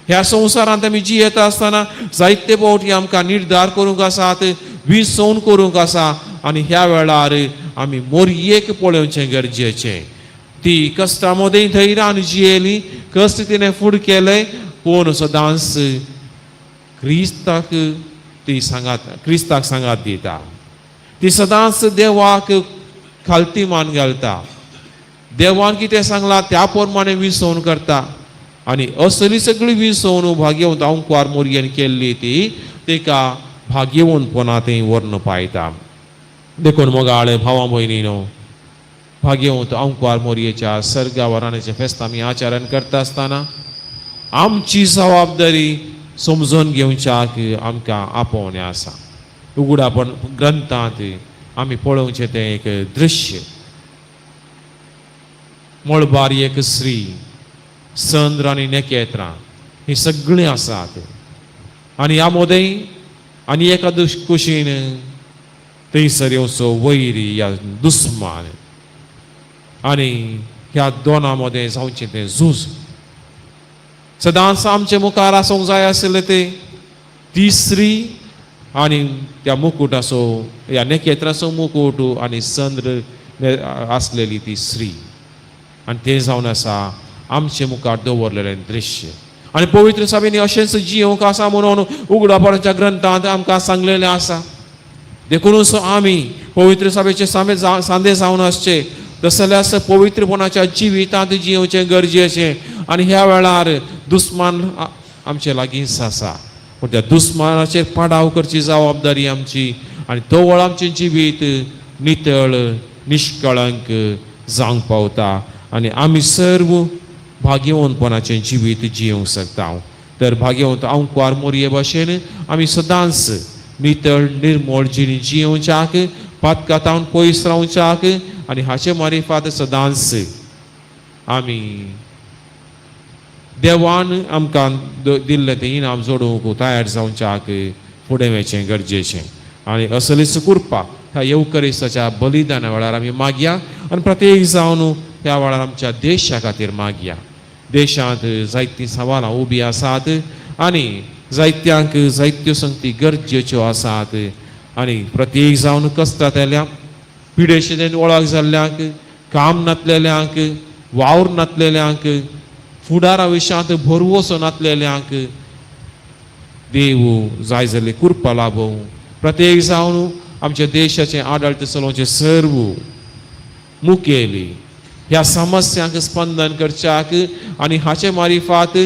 Speaker 1: ह्या संवसारांत आमी जियेता आसतना जायते फावटी आमकां निर्धार करूंक आसात, विसवण करूंक आसा आनी ह्या वेळार आमी मोरयेक पळोवचें गरजेचें. ती कश्टा मदें धैर्यान जियेली, कश्ट तिणें फूड केलें, पूण सदांच क्रिस्ताक सांगात दिता. ती सदांच देवाक खालती मान घालता. देवान कितें सांगलां त्या प्रमाणे विसवण करता. आनी असली सगळी विसवण भाग्यवंत अंकवार मोरयेन केल्ली ती तिका भाग्यवंतपणांत व्हरून पायता. देखून मोगाळ भावा भयणीनो, भाग्यवंत अंकवार मोरयेच्या सर्गा वरांच्या फेस्त आमी आचरण करता आसतना आमची जबाबदारी समजून घेवच्याक आमकां आपोवणें आसा. उगडापण ग्रंथांत आमी पळोवचें तें एक दृश्य. मळबार एक स्त्री, संद्र आनी नखेत्रां ही सगळीं आसात. आनी ह्या मदें आनी एका कुशीन थंयसर येवचो वैरी या दुस्मान आनी ह्या दोनां मदें जावचें तें झूज. सदांच आमचे मुखार आसूंक जाय आसलें तें ती स्त्री आनी त्या मुकुटाचो ह्या नखेत्राचो मुकुट आनी संद्र आसलेली ती स्त्री. आनी तें जावन आसा आमचे मुखार दवरलेलें दृश्य. आनी पवित्र सभेनी अशेंच जियोंक आसा म्हणून उगडापणाच्या ग्रंथांत आमकां सांगलेलें आसा. देखूनच आमी पवित्र सभेचे सांदे जावन आसचे, तसल्यास पवित्रपणाच्या जिवितांत जियोवचें गरजेचें. आनी ह्या वेळार दुस्मान आमचे लागींच आसा, पूण त्या दुस्मानाचेर पाडाव करची जबाबदारी आमची. आनी तो वेळ आमचें जिवीत नितळ निश्कळंक जावंक पावता. आणि आमी सर्व भाग्यवंतपणाचें जिवीत जियोंक शकता तर भाग्यवंत आंकवार मोरये भाशेन आमी सदांच नितळ निर्मळ जिणी जियोवच्याक पातकातावन पयस रावच्याक आनी हाचे मारिफात सदांच आमी देवान आमकां दिल्लें तें इनाम जोडूंक तयार जावच्याक फुडें वचचें गरजेचें आनी असलीच कृपा ह्या येवकरिस्ताच्या बलिदाना वेळार आमी मागया आनी प्रत्येक जावन ह्या वेळार आमच्या देशा खातीर मागया देशांत जायतीं सवालां उबीं आसात आनी जायत्यांक जायत्यो संगती गरजेच्यो आसात आनी प्रत्येक जावन कश्टांतल्या पिडेशिदेन वळख जाल्ल्यांक काम नातलेल्यांक वावर नातलेल्यांक फुडारा विशयांत भरवोसो नातलेल्यांक देव जाय जाल्ली कृपा लाभोव प्रत्येक जावन आमच्या देशाचें आडळत चलोवचें सर्व मुखेली ह्या समस्यांक स्पंदन करच्याक आनी हाचे मारिफात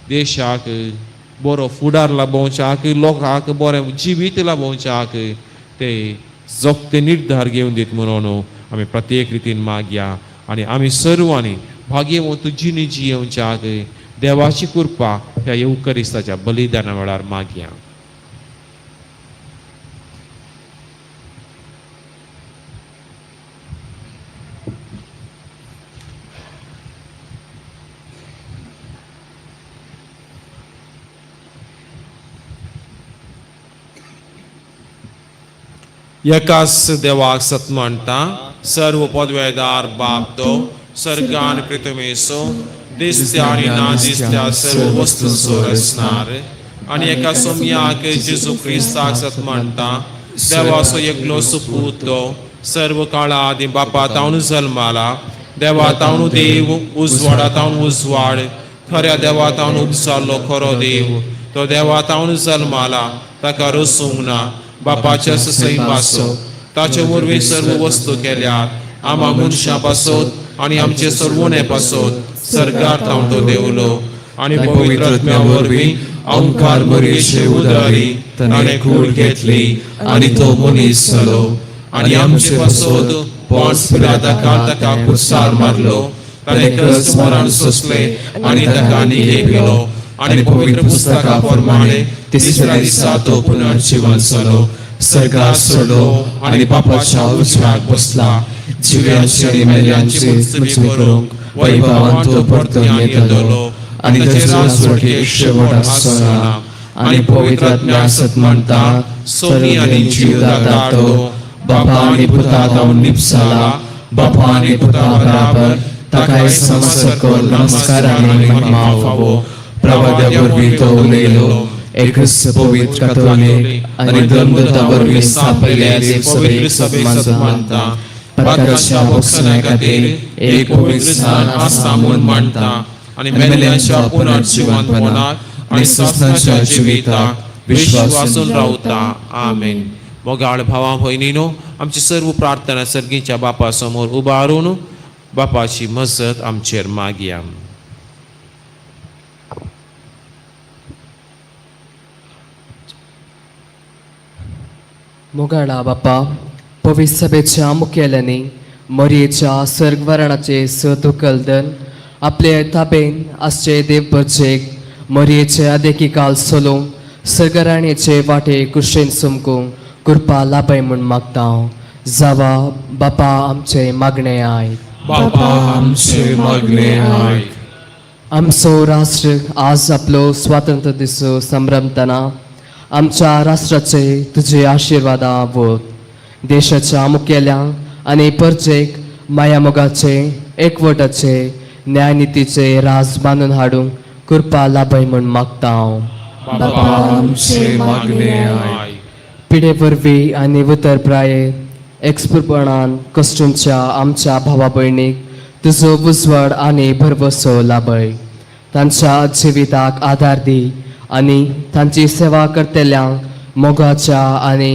Speaker 1: देशाक बरो फुडार लाभोवच्याक लोकांक बरें जिवीत लाभोवच्याक ते जोगते निर्धार घेवन दीत म्हणून आमी प्रत्येक रितीन मागया आनी आमी सर्वांनी भाग्यवंत जिणी जियोवच्याक देवाची कृपा ह्या येवकरिस्ताच्या बलिदाना वेळार मागया एकाच देवाक सत म्हणटा सर्व पदवेदार बाप तो सर्गान पृथ्वीसो दिसत्या आनी ना दिसत्या सर्व वस्तूंचो रचणार आनी एका सोमयाक जेजू क्रिस्ताक सत म्हणटा देवाचो एकलो सुपूत तो सर्व काळा आदी बापा तावन जल्माला देवा तावन देव उजवाडा तावन उजवाड खऱ्या देवा तावन उपसारलो खरो देव तो देवा तावन जल्माला ताका रसूंक ना बापाच्या सैमासो ताचे वरवीं सर्व वस्तू केल्यात आमा मनशां पासत आनी आमचे सर्वोने पासत सर्गार तावन तो देवलो आनी पवित्र आत्म्या वरवीं ओंकार मरियेचे उदारी ताणें कूड घेतली आनी तो मनीस जालो आनी आमचे पासत पोंस पिलाताक ताका कुसार मारलो ताणें क्रस मरण सोंसले आनी ताका निगे पिलो आनी पवित्र पुस्तका प्रमाणे तिसऱ्या दिसा तो पुनर्जीवन जालो सर्गार सोडलो आनी बापाच्या उजव्याक बसला जिव्यांची आनी मेल्यांची मुक्ती करूंक वैभवान तो परतून येतलो आनी ताचे राजवटीक शेवट आसना आनी पवित्र आत्म्या सत म्हणटा सोनी आनी जीव दातो बापा आनी पुता तावन निपसाला बापा आनी पुता बराबर ताका समसकर नमस्कार आनी महिमा फावो प्रवाद्या वरवीं तो उलयलो एकच पवित्र कथोलीक आनी धर्मदूता वरवीं स्थापिल्ल्या पवित्र सभेक मानता पातकाच्या भोगसण्या खातीर एक पवित्र स्थान आसा म्हूण मानता आनी मेल्यांच्या पुनर्जीवंतपणाक आनी सस्तांच्या जिविताक विश्वासून रावता आमेन मोगाळ भावा भयणीनो आमची सर्व प्रार्थना सर्गीच्या बापा समोर उबारून बापाची मजत आमचेर मागया
Speaker 10: मोगाळा बापा पवित्र सभेच्या मुखेल्यांनी मरियेच्या सर्गवरणाचे सतुकलदन आपले ताबेन आसचे देवपर्जेक मरियेचे आदेकी काल सोलोवंक सर्गराणेचे वाटे कुशेन सुमकूंक कृपा लाभय म्हूण मागता जावा बापा आमचे मागणे आयक
Speaker 4: बापा आमचे मागणे आयक
Speaker 10: आमचो राष्ट्र आज आपलो स्वातंत्र्य दीस संभ्रमतना आमच्या राष्ट्राचे तुझे आशिर्वादा वत देशाच्या मुखेल्यांक आनी परजेक माया मोगाचे एकवटाचे न्यायनितीचे राज बांदून हाडूंक कृपा लाभय म्हूण मागता
Speaker 4: बापा आमचे मागणे आयक
Speaker 10: पिढे वरवीं आनी उतर प्राये एक्सपुरपणान कश्टूमच्या आमच्या भावा भयणीक तुजो उजवाड आनी भरवसो लाभय तांच्या जिविताक आदार दी आनी तांची सेवा करतल्यांक मोगाच्या आनी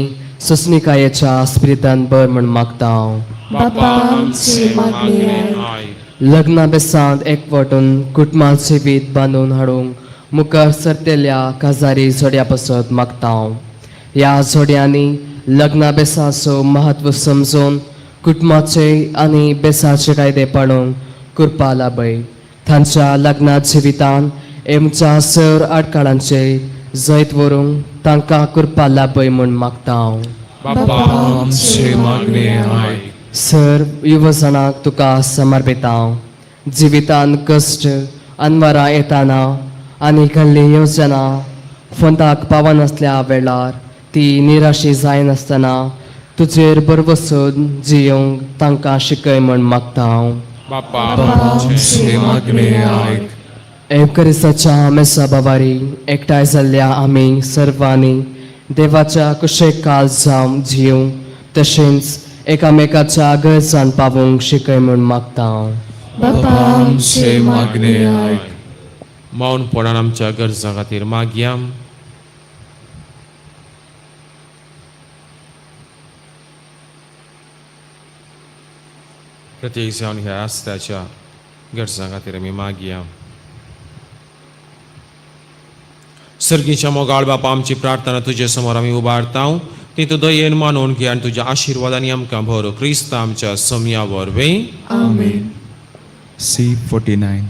Speaker 10: सुस्मिकायेच्या स्पिरितान बर म्हूण मागता
Speaker 7: बापा आमचे मागणे आयक
Speaker 10: लग्ना बेसांत एकवटून कुटुंबां जिवीत बांदून हाडूंक मुखार सरतेल्या काजारी जोड्या पासत मागता ह्या जोड्यांनी लग्ना बेसाचो महत्व समजून कुटुंबाचे आनी बेसाचे कायदे पाळूंक करपा लाभय तांच्या लग्ना जिवितान एमच्या सर आडकाळांचे जैत व्हरूंक तांकां करपा लाभय म्हूण मागता हांव.
Speaker 2: बापा आमचे मागणे आयक.
Speaker 10: सर युवजनाक तुका समर्पिता हांव. जिवितान कश्ट अनवरां येताना आनी कहली येवजना फंदाक पावनासल्या वेळार ती निराशी जायनासतना तुजेर बरवसून जियोंक तांकां शिकय म्हूण मागता हांव.
Speaker 1: बापा
Speaker 2: आमचे मागणे आयक.
Speaker 10: एवकरिस्ताच्या मेसा बावारी एकठांय जाल्ल्या आमी सर्वांनी देवाच्या कुशेक काळ जावन जियोंक तशेंच एकामेकाच्या गरजान पावूंक शिकय म्हूण मागता हांव.
Speaker 7: बापा
Speaker 2: आमचे मागणे आयक.
Speaker 1: मौनपणान आमच्या गरजां खातीर मागया. प्रत्येक जावन ह्या आस्त्याच्या गरजां खातीर आमी मागया. सर्गीच्या मोगाळ बापा आमची प्रार्थना तुजे समोर आमी उबारता. ती तूं दयेन मानून घे आनी तुज्या आशिर्वादांनी आमकां भर. क्रिस्त आमच्या समया वरवीं.
Speaker 2: आमेन. C49.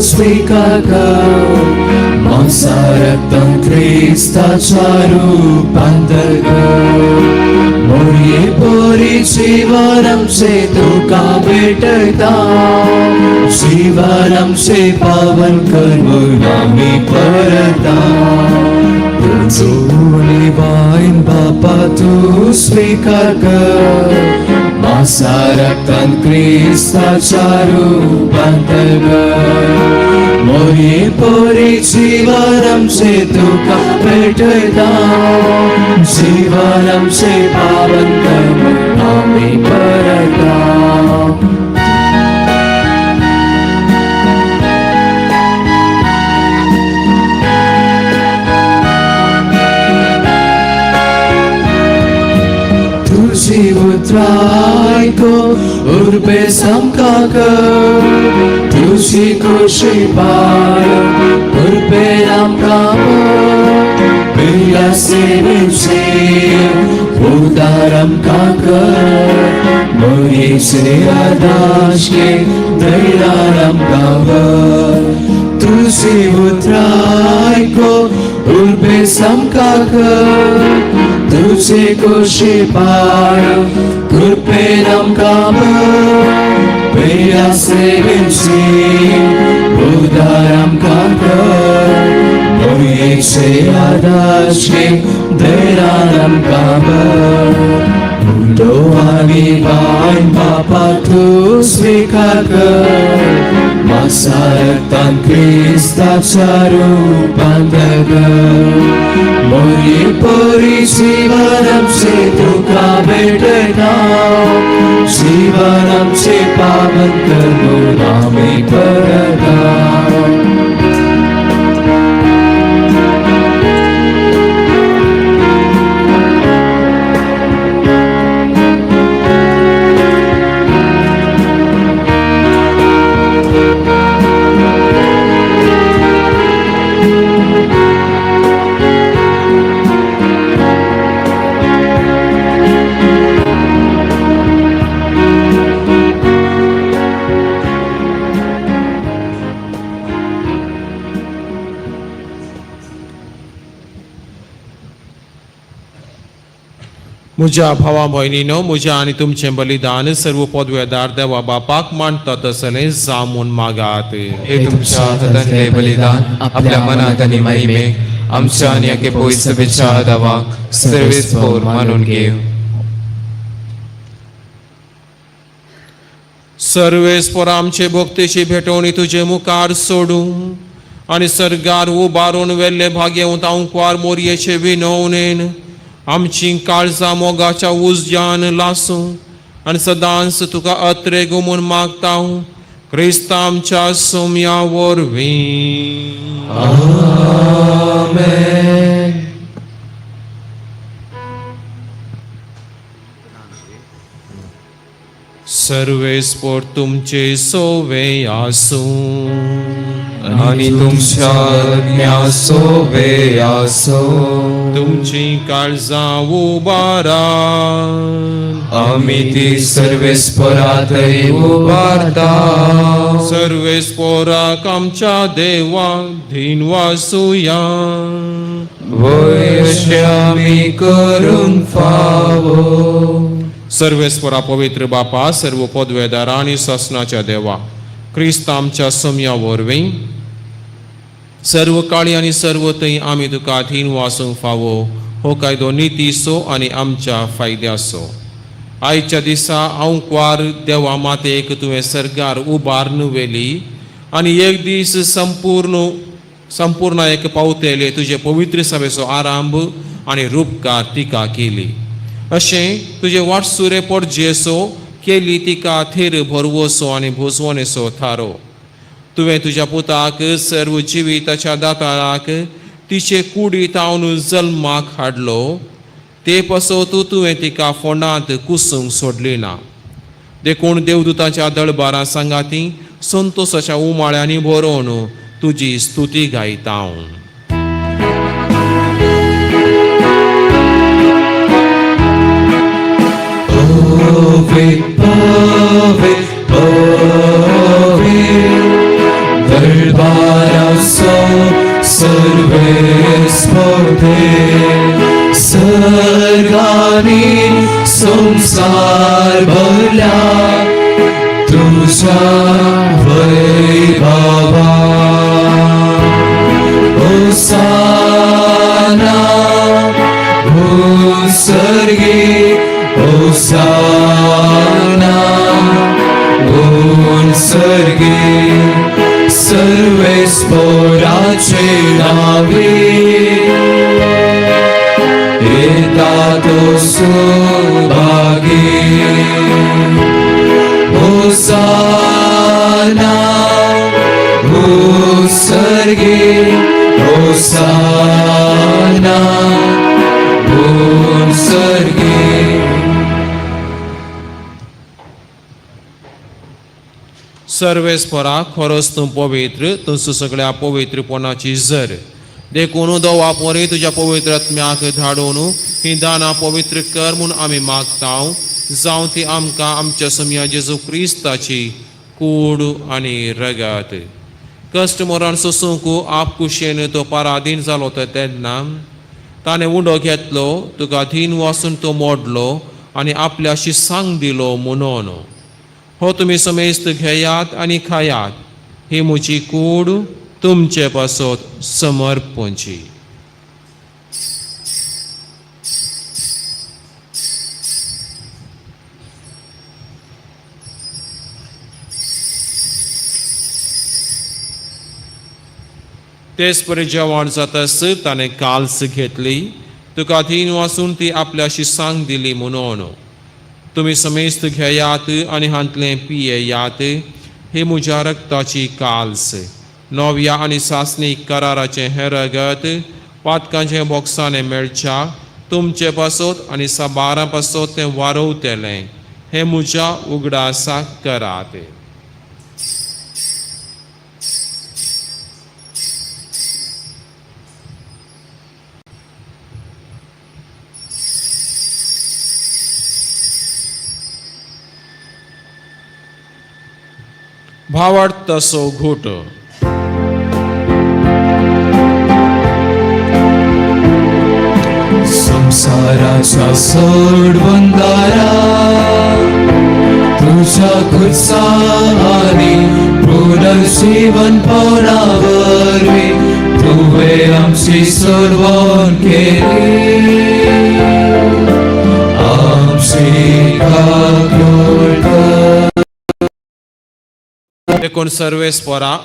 Speaker 4: स्वीकार कर मांसारक्तं ख्रिस्ताच्या रूपांतर कर. मोरये पोरी जीवन आमचे तुका भेटता. जीवन आमचे पावन कर म्हूण आमी परता. तुझोली वायन बापा तू स्वीकार कर मांसारक्तं ख्रिस्ताच्या रूपांतर कर. मोरये पोरी जीवन आमचे तुका भेटता. जीवन आमचे पावन कर म्हूण आमी परता. तुझी उतरायको उर्बे समकाकर. तुझी खुशी पाय उर्बे आमकां बिया सेवेचे उदार आमकां कर. मोरयेचे आदाश घे धैर्यान आमकां भर. तुझी उतरायको उर्बे समकाकर. तुझे खुशी पाय कृपेन आमकां भर. बेया सेवेची उदार आमकां कर. मोरयेचे आदाश घे धैर्यान आमकां भर. मुंडो आनी वायन बापा तूं स्वीकार कर मांसारक्तं ख्रिस्ताच्या रूपांतर कर. मोरये पोरी जीवन आमचे तुका भेटता. जीवन आमचे पावन कर म्हूण आमी परता.
Speaker 1: म्हज्या भावा भयणीनो, म्हज्या आनी तुमचें बलिदान सर्व पदवेदार देवा बापाक मानता तसलें जामून मागात.
Speaker 4: हे तुमच्या हातांतले बलिदान आपल्या मनात आनी महिमेक आमच्या आनी एके पवित्र विचार दावाक सर्वेस्पोर मानून घेव.
Speaker 1: सर्वेस्पर आमचे भक्तेची भेटवणी तुजे मुखार सोडूं आनी सर्गार उबारून वेल्ले भाग्यवंत अंकवार मोरयेचे विनवणेन आमची काळजां मोगाच्या उजड्यान लासूं आणि सदांच तुका अत्रे गुमून मागता क्रिस्ता आमच्या सोम्या वरवीं. सर्वेस्पोर तुमचे सोवे आसूं
Speaker 4: आणि तुमच्या ज्ञासोवे आसो.
Speaker 1: तुमची काळजां उबारा
Speaker 4: आम्ही ती सर्वेस्परातय उबारता.
Speaker 1: सर्वेस्पोराक आमच्या देवा धीन वासुया.
Speaker 4: वय अशें आमी करूंक फावो.
Speaker 1: सर्वेस्परा पवित्र बापा, सर्व पदवेदारा आणि ससनाच्या देवा, क्रिस्त आमच्या सोम्या वरवीं सर्व काळी आणि सर्व थंय आमी तुका धीन वासूंक फावो. हो कायदो नितीसो आनी आमच्या फायद्याचो. आयच्या दिसा हांव क्वार देवा मातेक तुवें सर्गार उबारून व्हेली आनी एक दीस संपूर्ण एक पावतेले तुजे पवित्र सभेचो आरंभ आनी रूपकार तिका केली. अशें तुजे वाटसुरे पडजेसो केली तिका थेर भरवोसो आनी भोसवणेसो थारो. तुवें तुज्या पुताक सर्व जिविताच्या दाताराक तिचे कुडीत हांव जल्माक हाडलो. ते पासत तुवें तिका फोंडांत कुसूंक सोडली ना. देखून देवदूताच्या दळबारा सांगाती संतोशाच्या उमाळ्यांनी भरोवन तुजी स्तुती गायता हांव.
Speaker 4: Ove, ove, ove, दरबारासो सर्वेस्पोर्ते. सर्गानी संसार भरला तुझ्या वैभवा. होसाना भूसर्गी होसाना सर्गे सर्वेस्पोराचे नावे. येतातो सुभागी. होसाना भूसर्गे होसाना भूसर्गे.
Speaker 1: सर्वेस्परा खरोच तूं पवित्र, तूं सगळ्या पवित्रपणाची झर. देखून दोवा पोरे तुज्या पवित्र आत्म्याक धाडून ही दाना पवित्र कर म्हूण आमी मागता. जावं ती आमकां आमच्या सोम्या जेजू क्रिस्ताची कूड आनी रगत. कश्ट मरण सोसूंक आपकुशेन तो पराधीन जालो तेन्ना ताणें उंडो घेतलो, तुका धीन वासून तो मोडलो आनी आपल्या शिसांक दिलो म्हणून. हो तुमी समेस्त घेयात आनी खायात. ही म्हजी कूड तुमचे पासत समर्पणची. तेच परी जेवण जातास ताणें काल्स घेतली, तुका धीन वासून ती आपल्या शिसांक दिली म्हणून. तुमी समेस्त घेयात आनी हांतले पियेयात. हे म्हज्या रक्ताची काल्स, नव्या आनी सासणीक कराराचें हें रगत पातकांचे बॉक्साने मेळच्या तुमचे पासत आनी साबारा पासत तें वारवतेलें. हें म्हज्या उगडासाक करात. भावार्थ तसो घोट.
Speaker 4: संसाराच्या सोडवंदारा तुझ्या उत्साहाने पुनर्जीवन पावनावरवी तुवे आमची सोडवण केली. आमची काकूळ
Speaker 1: देखून सर्वेस्परा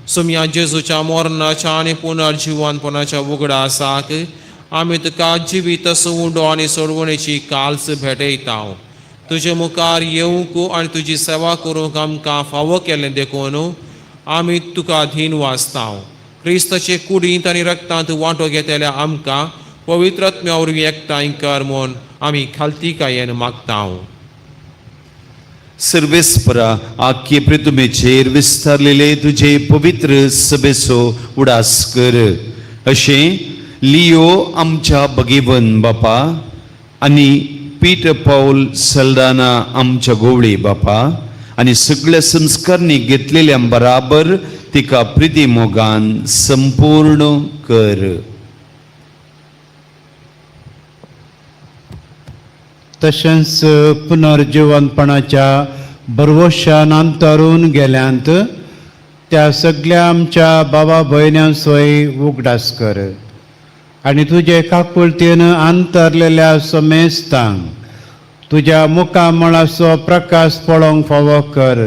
Speaker 1: सोम्या जेजूच्या मरणाच्या आनी पुनर्जीवनपणाच्या उगडासाक आमी तुका जिवीत उंडो आनी सोडवणेची काल्स भेटयता. तुजे मुखार येवंक आनी तुजी सेवा करूंक आमकां फावो केलें देखून आमी तुका धीन वाचताव. क्रिस्ताचे कुडींत आनी रक्तांत वांटो घेतल्या आमकां पवित्र आत्म्या वरवीं एकठांय कर म्हूण आमी खालतीकायेन मागताव.
Speaker 3: सर्वेस्परा आख्ये पृथ्वीचेर विस्तारलेले तुझे पवित्र सभेचो उडास कर. अशें लियो आमच्या भगिवन बापा आनी पीट पौल सल्दाना आमच्या गोवळी बापा आनी सगळ्या संस्कारनी घेतलेल्या बराबर तिका प्रिती मोगान संपूर्ण कर.
Speaker 9: तशेंच पुनर्जीवनपणाच्या बरवशान अंतरून गेल्यांत त्या सगळ्या आमच्या बाबा भयण्यां सोय उगडास कर आनी तुजे काकुळतेन अंतरलेल्या समेस्तांक तुज्या मुखामळाचो प्रकाश पळोवंक फावो कर.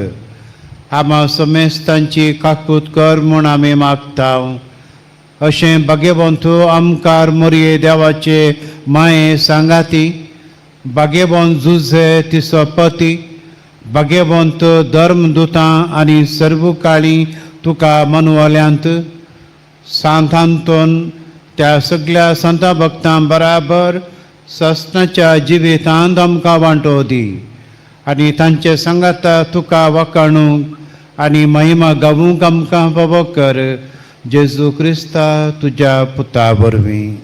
Speaker 9: आमा समेस्तांची काकूत कर म्हूण आमी मागताव. अशें भाग्यवंतू आमकार मोरये देवाचे माये सांगाती भाग्यवंत जुझे तिचो पती भाग्यवंत धर्मदुतां आनी सर्व काळी तुका मनवल्यांत सांतांतून त्या सगळ्या संता भक्तां बराबर सस्नाच्या जिवितांत आमकां वांटो दी आनी तांचे सांगाता तुका वखणूंक आनी महिमा गावूंक आमकां फावो कर. जेजू क्रिस्ता तुज्या पुता वरवीं.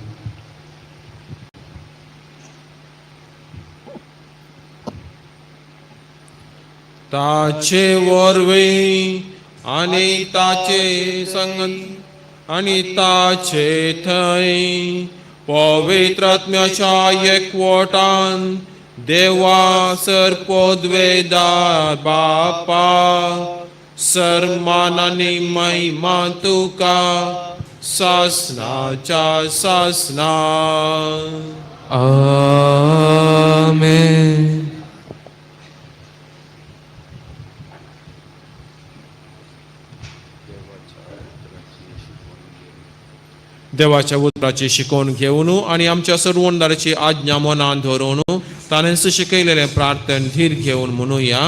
Speaker 1: ताचे वरवीं आनी ताचे संगत आनी ताचे थंय पवित्र आत्म्याच्या एकवटान देवा सर्पोद्वेदार बापा सर्मान आनी महिमा तुका सासनाच्या सासना.
Speaker 5: आमेन.
Speaker 1: देवाच्या उतराची शिकवण घेवन आनी आमच्या सर्वंडाराची आज्ञा मनान धरून ताणें शिकयलेलें प्रार्थन धीर घेवन म्हणुया.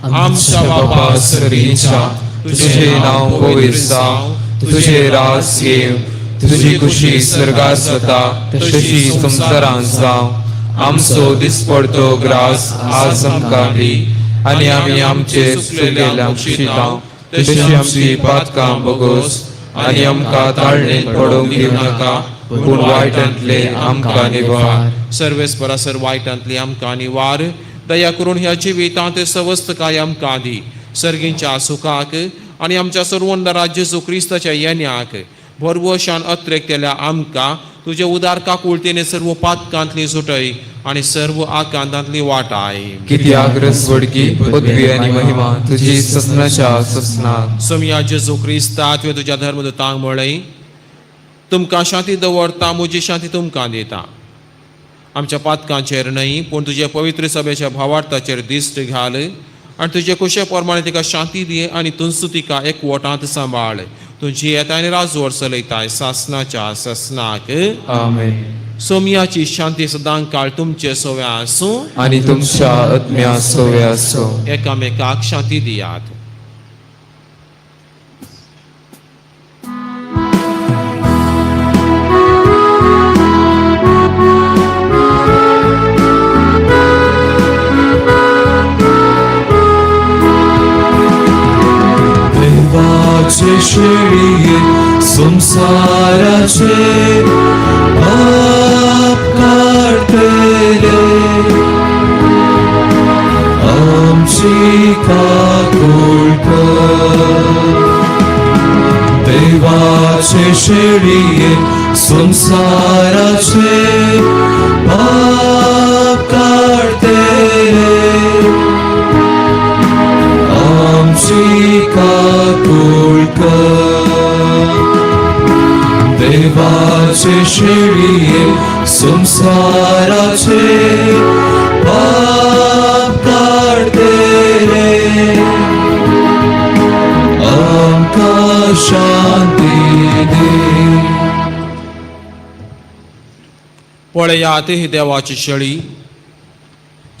Speaker 1: आमच्या बाबा
Speaker 4: सर्गीच्या तुझे नाव पवित्र जावं, तुझे राज येव, तुझी खुशी स्वर्गात जाता तशी संसारांत जावं. आमचो दिसपडतो ग्रास आज आमकां दी आनी आमी आमचे चुकलेल्यांक शिताव तशी आमची पातकां बोगोस आनी आमकां ताळणेंत पडोवंक दिवं नाका पूण वायटांतले आमकां निवार.
Speaker 1: सर्वेस्परा सर वायटांतली आमकां निवार. दया करून ह्या जिवितांत सवस्त काय आमकां दी. सर्गींच्या सुखाक आनी आमच्या सर्वंडरा जेजू क्रिस्ताच्या येण्याक भरवशान अत्रेक केल्या आमकां तुजे उदार काकुळतेने सर्व पातकांतली सुटय आनी सर्व आकांतांतली वाटाय.
Speaker 4: कित्याक रसवडकी पदवी आनी महिमा तुजी ससनाच्या ससनाक.
Speaker 1: सोम्या जेजू क्रिस्ता तुवें तुज्या धर्मदूतांक म्हळें तुमकां शांती दवरता म्हजी शांती तुमकां दिता. आमच्या पातकांचेर न्हय पूण तुजे पवित्र सभेच्या भावार्थाचेर दिश्ट घाल आनी तुजे कुशे प्रमाणे तिका शांती दी आनी तुमचो तिका एकवटांत सांबाळ. तुजी येता आनी राजवड चलयताय सासनाच्या ससनाक.
Speaker 4: आमेन.
Speaker 1: सोम्याची शांती सदां काळ तुमचे सोव्या आसूं
Speaker 4: आनी तुमच्या आत्म्या सोवे आसो.
Speaker 1: एकामेकाक शांती दियात.
Speaker 2: देवाचे शेळिये संसाराचे पाप काढतेले आमची काकूळ कर. देवाचे शेळिये संसाराचे पाप काढतेले आमची काकूळ कर. देवाचे शेळिये संसाराचे पाप काढतेले आमकां शांती दे.
Speaker 1: पळयात ही देवाची शेळी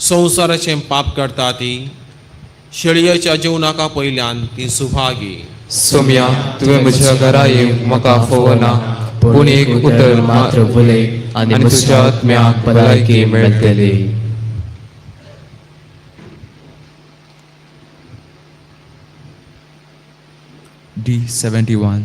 Speaker 1: संवसाराचें पाप करता ती शेळयेच्या जेवणाका पयल्यान ती सुभागी.
Speaker 4: सोम्या तुवें म्हज्या घरा येवंक म्हाका फोवना, पूण एक उतर मात्र उलय आनी म्हज्या आत्म्याक भलायकी मेळटली.
Speaker 2: D71.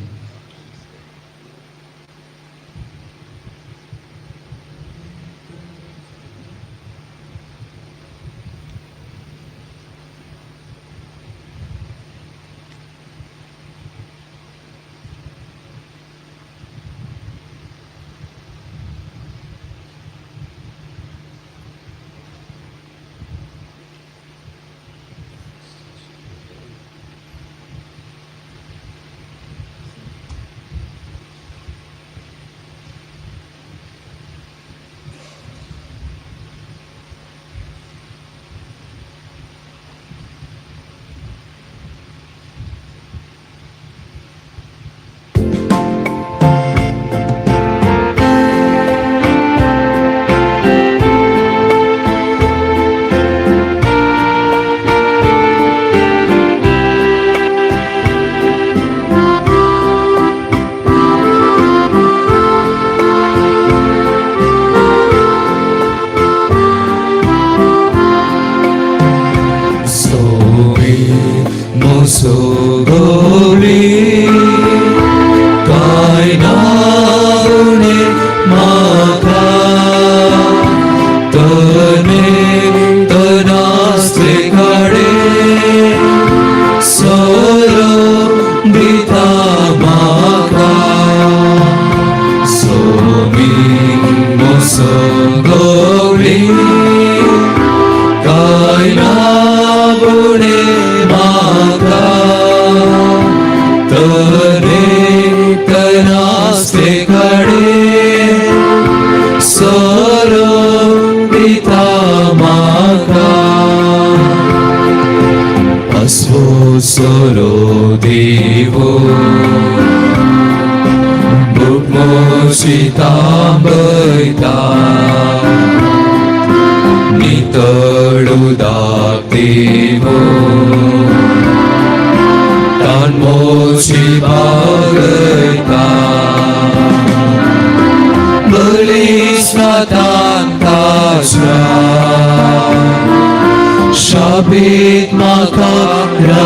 Speaker 2: Shabit makarata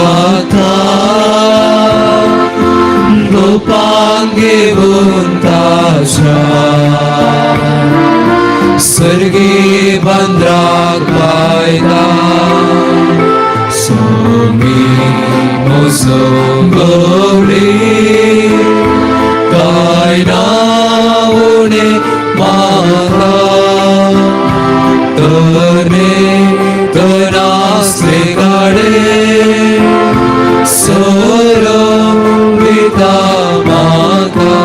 Speaker 2: Lupangibun tasya Sergi bandrak baita Somi mosongori Kaina une maka Tane Tanasle kade Soro vitamaka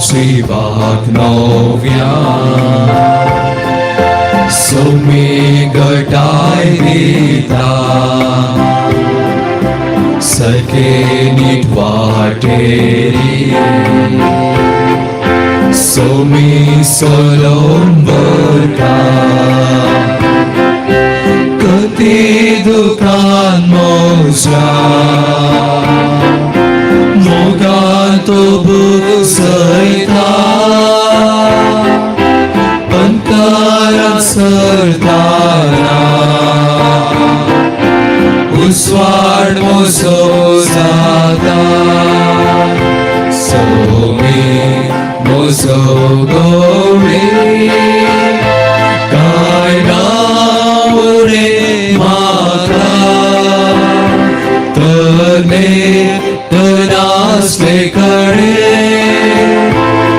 Speaker 2: Żywak nowia Somi gadai dita Sake nitvateri Somi solom berka Ketidukan moja Moga tubuh serta Pantaran sertana Uswar moso zada Somi moso gori Kaina ure mata Tane Tanasle kare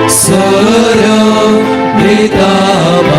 Speaker 2: Sara vitamaka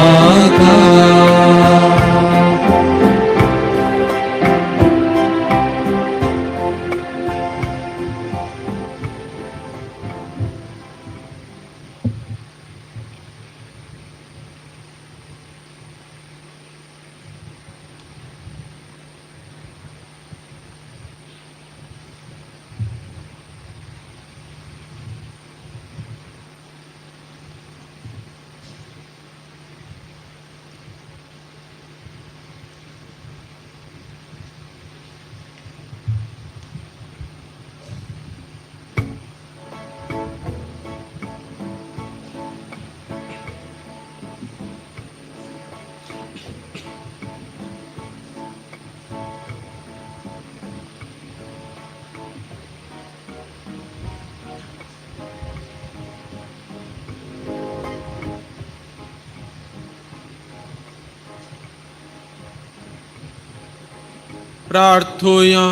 Speaker 1: प्रार्थोया.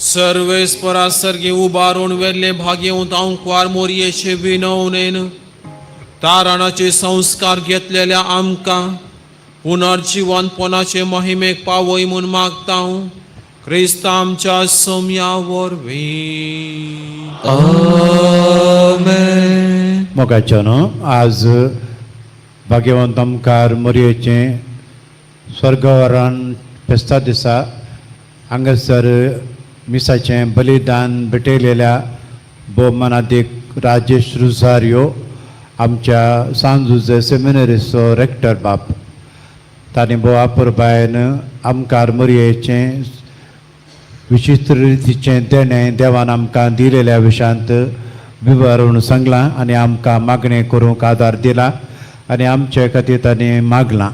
Speaker 1: Sarves परासर्गी उबारून वेल्ले भाग्यवंत अंकवार मोरयेचे विनवणेन तारणाचे संस्कार घेतलेल्या आमकां पुनर्जीवनपणाचे महिमेक पावय म्हूण मागता क्रिस्त आमच्या सोम्या वरवीं.
Speaker 5: आमेन.
Speaker 9: मोगाच्यान आज भाग्यवंत आमकार मोरयेचे स्वर्गवरान फेस्ता दिसा हांगासर मिसाचें बलिदान भेटयलेल्या भोवमानादीक राजेश रुजारियो आमच्या सांजुजे सेमिनरीचो रेक्टर बाप तांणी बोवा पुरबायन आमकार मोरयेचें विचित्र रितीचें देणें देवान आमकां दिलेल्या विशयांत विवरून सांगलां आनी आमकां मागणें करूंक आदार दिला आनी आमचे खातीर तांणी मागलां.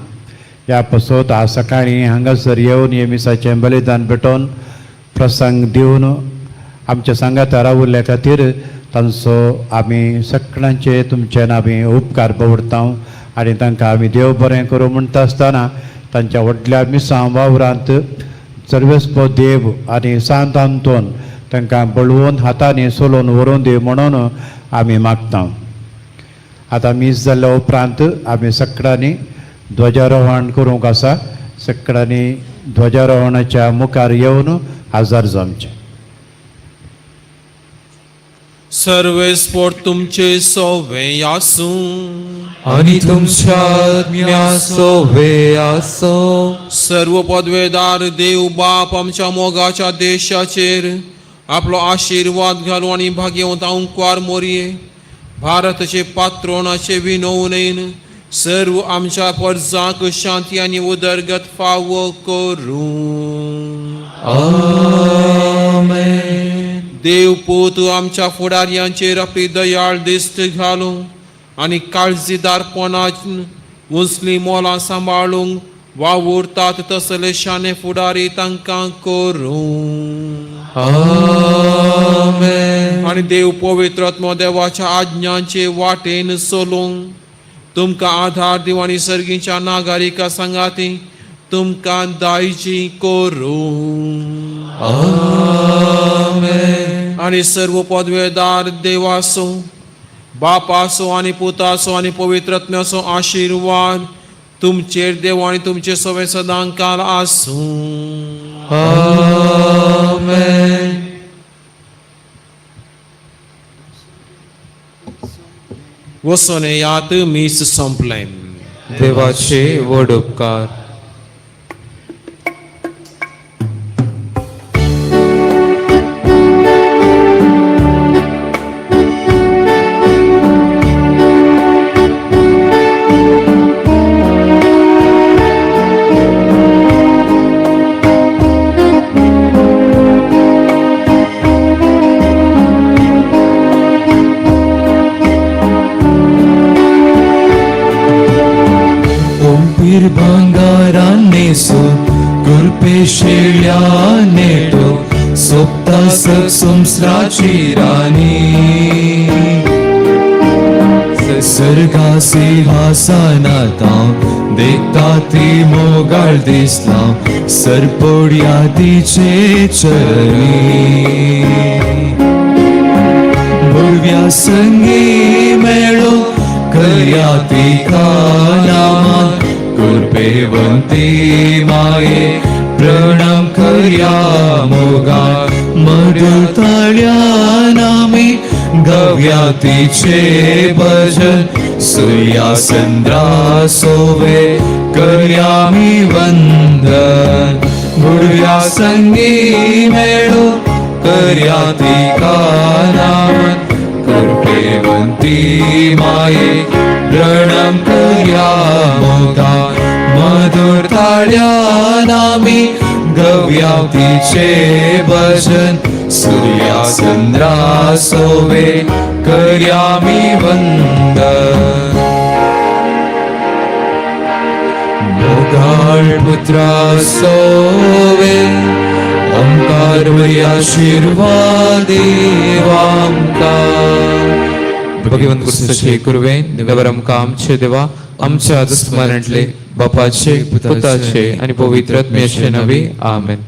Speaker 9: ह्या पासत आज सकाळीं हांगासर येवन हे मिसाचें बलिदान भेटोवन प्रसंग दिवन आमच्या सांगाता रावल्ल्या खातीर तांचो आमी सगळ्यांचे तुमचे आमी उपकार दवरता आनी तांकां आमी देव बरें करूं म्हणटा आसतना तांच्या व्हडल्या मिसां वावरांत सर्वेस्पो देव आनी सांत आंतोन तांकां बळवून हातांनी सोलोवन व्हरून दी म्हणून आमी मागता. आतां मीस जाल्ल्या उपरांत आमी सगळ्यांनी ध्वजारोहण करूंक आसा. सगळ्यांनी ध्वजारोहणाच्या मुखार येवन हजर जावचें.
Speaker 1: सर्वेस्पोर तुमचे सोवे आसूं
Speaker 5: आणि तुमच्या आत्म्या सोवे आसो.
Speaker 1: सर्व पदवेदार देव बाप आमच्या मोगाच्या देशाचेर आपलो आशीर्वाद घालूं आनी भाग्यवंत अंकवार मोरये भारताचे पात्रोनाचे विनवणेन सर्व आमच्या परजांक शांती आनी उदरगत फावो करूं.
Speaker 5: आमेन.
Speaker 1: देव पोत आमच्या फुडाऱ्यांचेर आपली दयाळ दिश्ट घालूं आनी काळजीदारपणान उसली मोलां सांबाळूंक वावुरतात तसले शाने फुडारी तांकां करूं.
Speaker 5: आमेन.
Speaker 1: आनी देव पवित्रात्मा देवाच्या आज्ञांचे वाटेन चलूंक तुमकां आधार दिवं आनी सर्गीच्या नागरिकां सांगाती तुमकां दायजी करूं.
Speaker 5: आमेन.
Speaker 1: आनी सर्व पदवेदार देवाचो बापाचो आनी पुताचो आनी पवित्रात्म्याचो आशीर्वाद तुमचेर देव आनी तुमचे सवे सदां काल आसूं.
Speaker 5: आमेन.
Speaker 1: वचून यात मीस संपलें.
Speaker 5: देवाचे व्हड उपकार. शेळ्याने तो सोपता संस्राची राणी सर्गा सिंहासनात देखता ती मोगाळ दिसला सरपोड्या तिचे चरणी भुरव्या संगी मेळो करया ती कानामा कृपेवंती माये प्रणाम करया मोगा मधुर ताळ्यान आमी गावया तिचे भजन सूर्या चंद्रा सोवे करया आमी वंदन बुडव्या संगी मेळो करया ती कानान कृपेवंती माये प्रणाम करया मोगा मधुर ताळ्यान आमी गावया तिचे भजन सूर्या चंद्रा सोवे करया आमी वंदन मोगाळ पुत्रा सोवे ओंकार आशीर्वाद देव आमकां
Speaker 4: भगवंत कुर्साचे कुरवेन देवर आमकां आमचे देवा आमच्या दुस्मरणांतले बापाचे पुताचे आणि पवित्र आत्म्याचे नवे आमेन.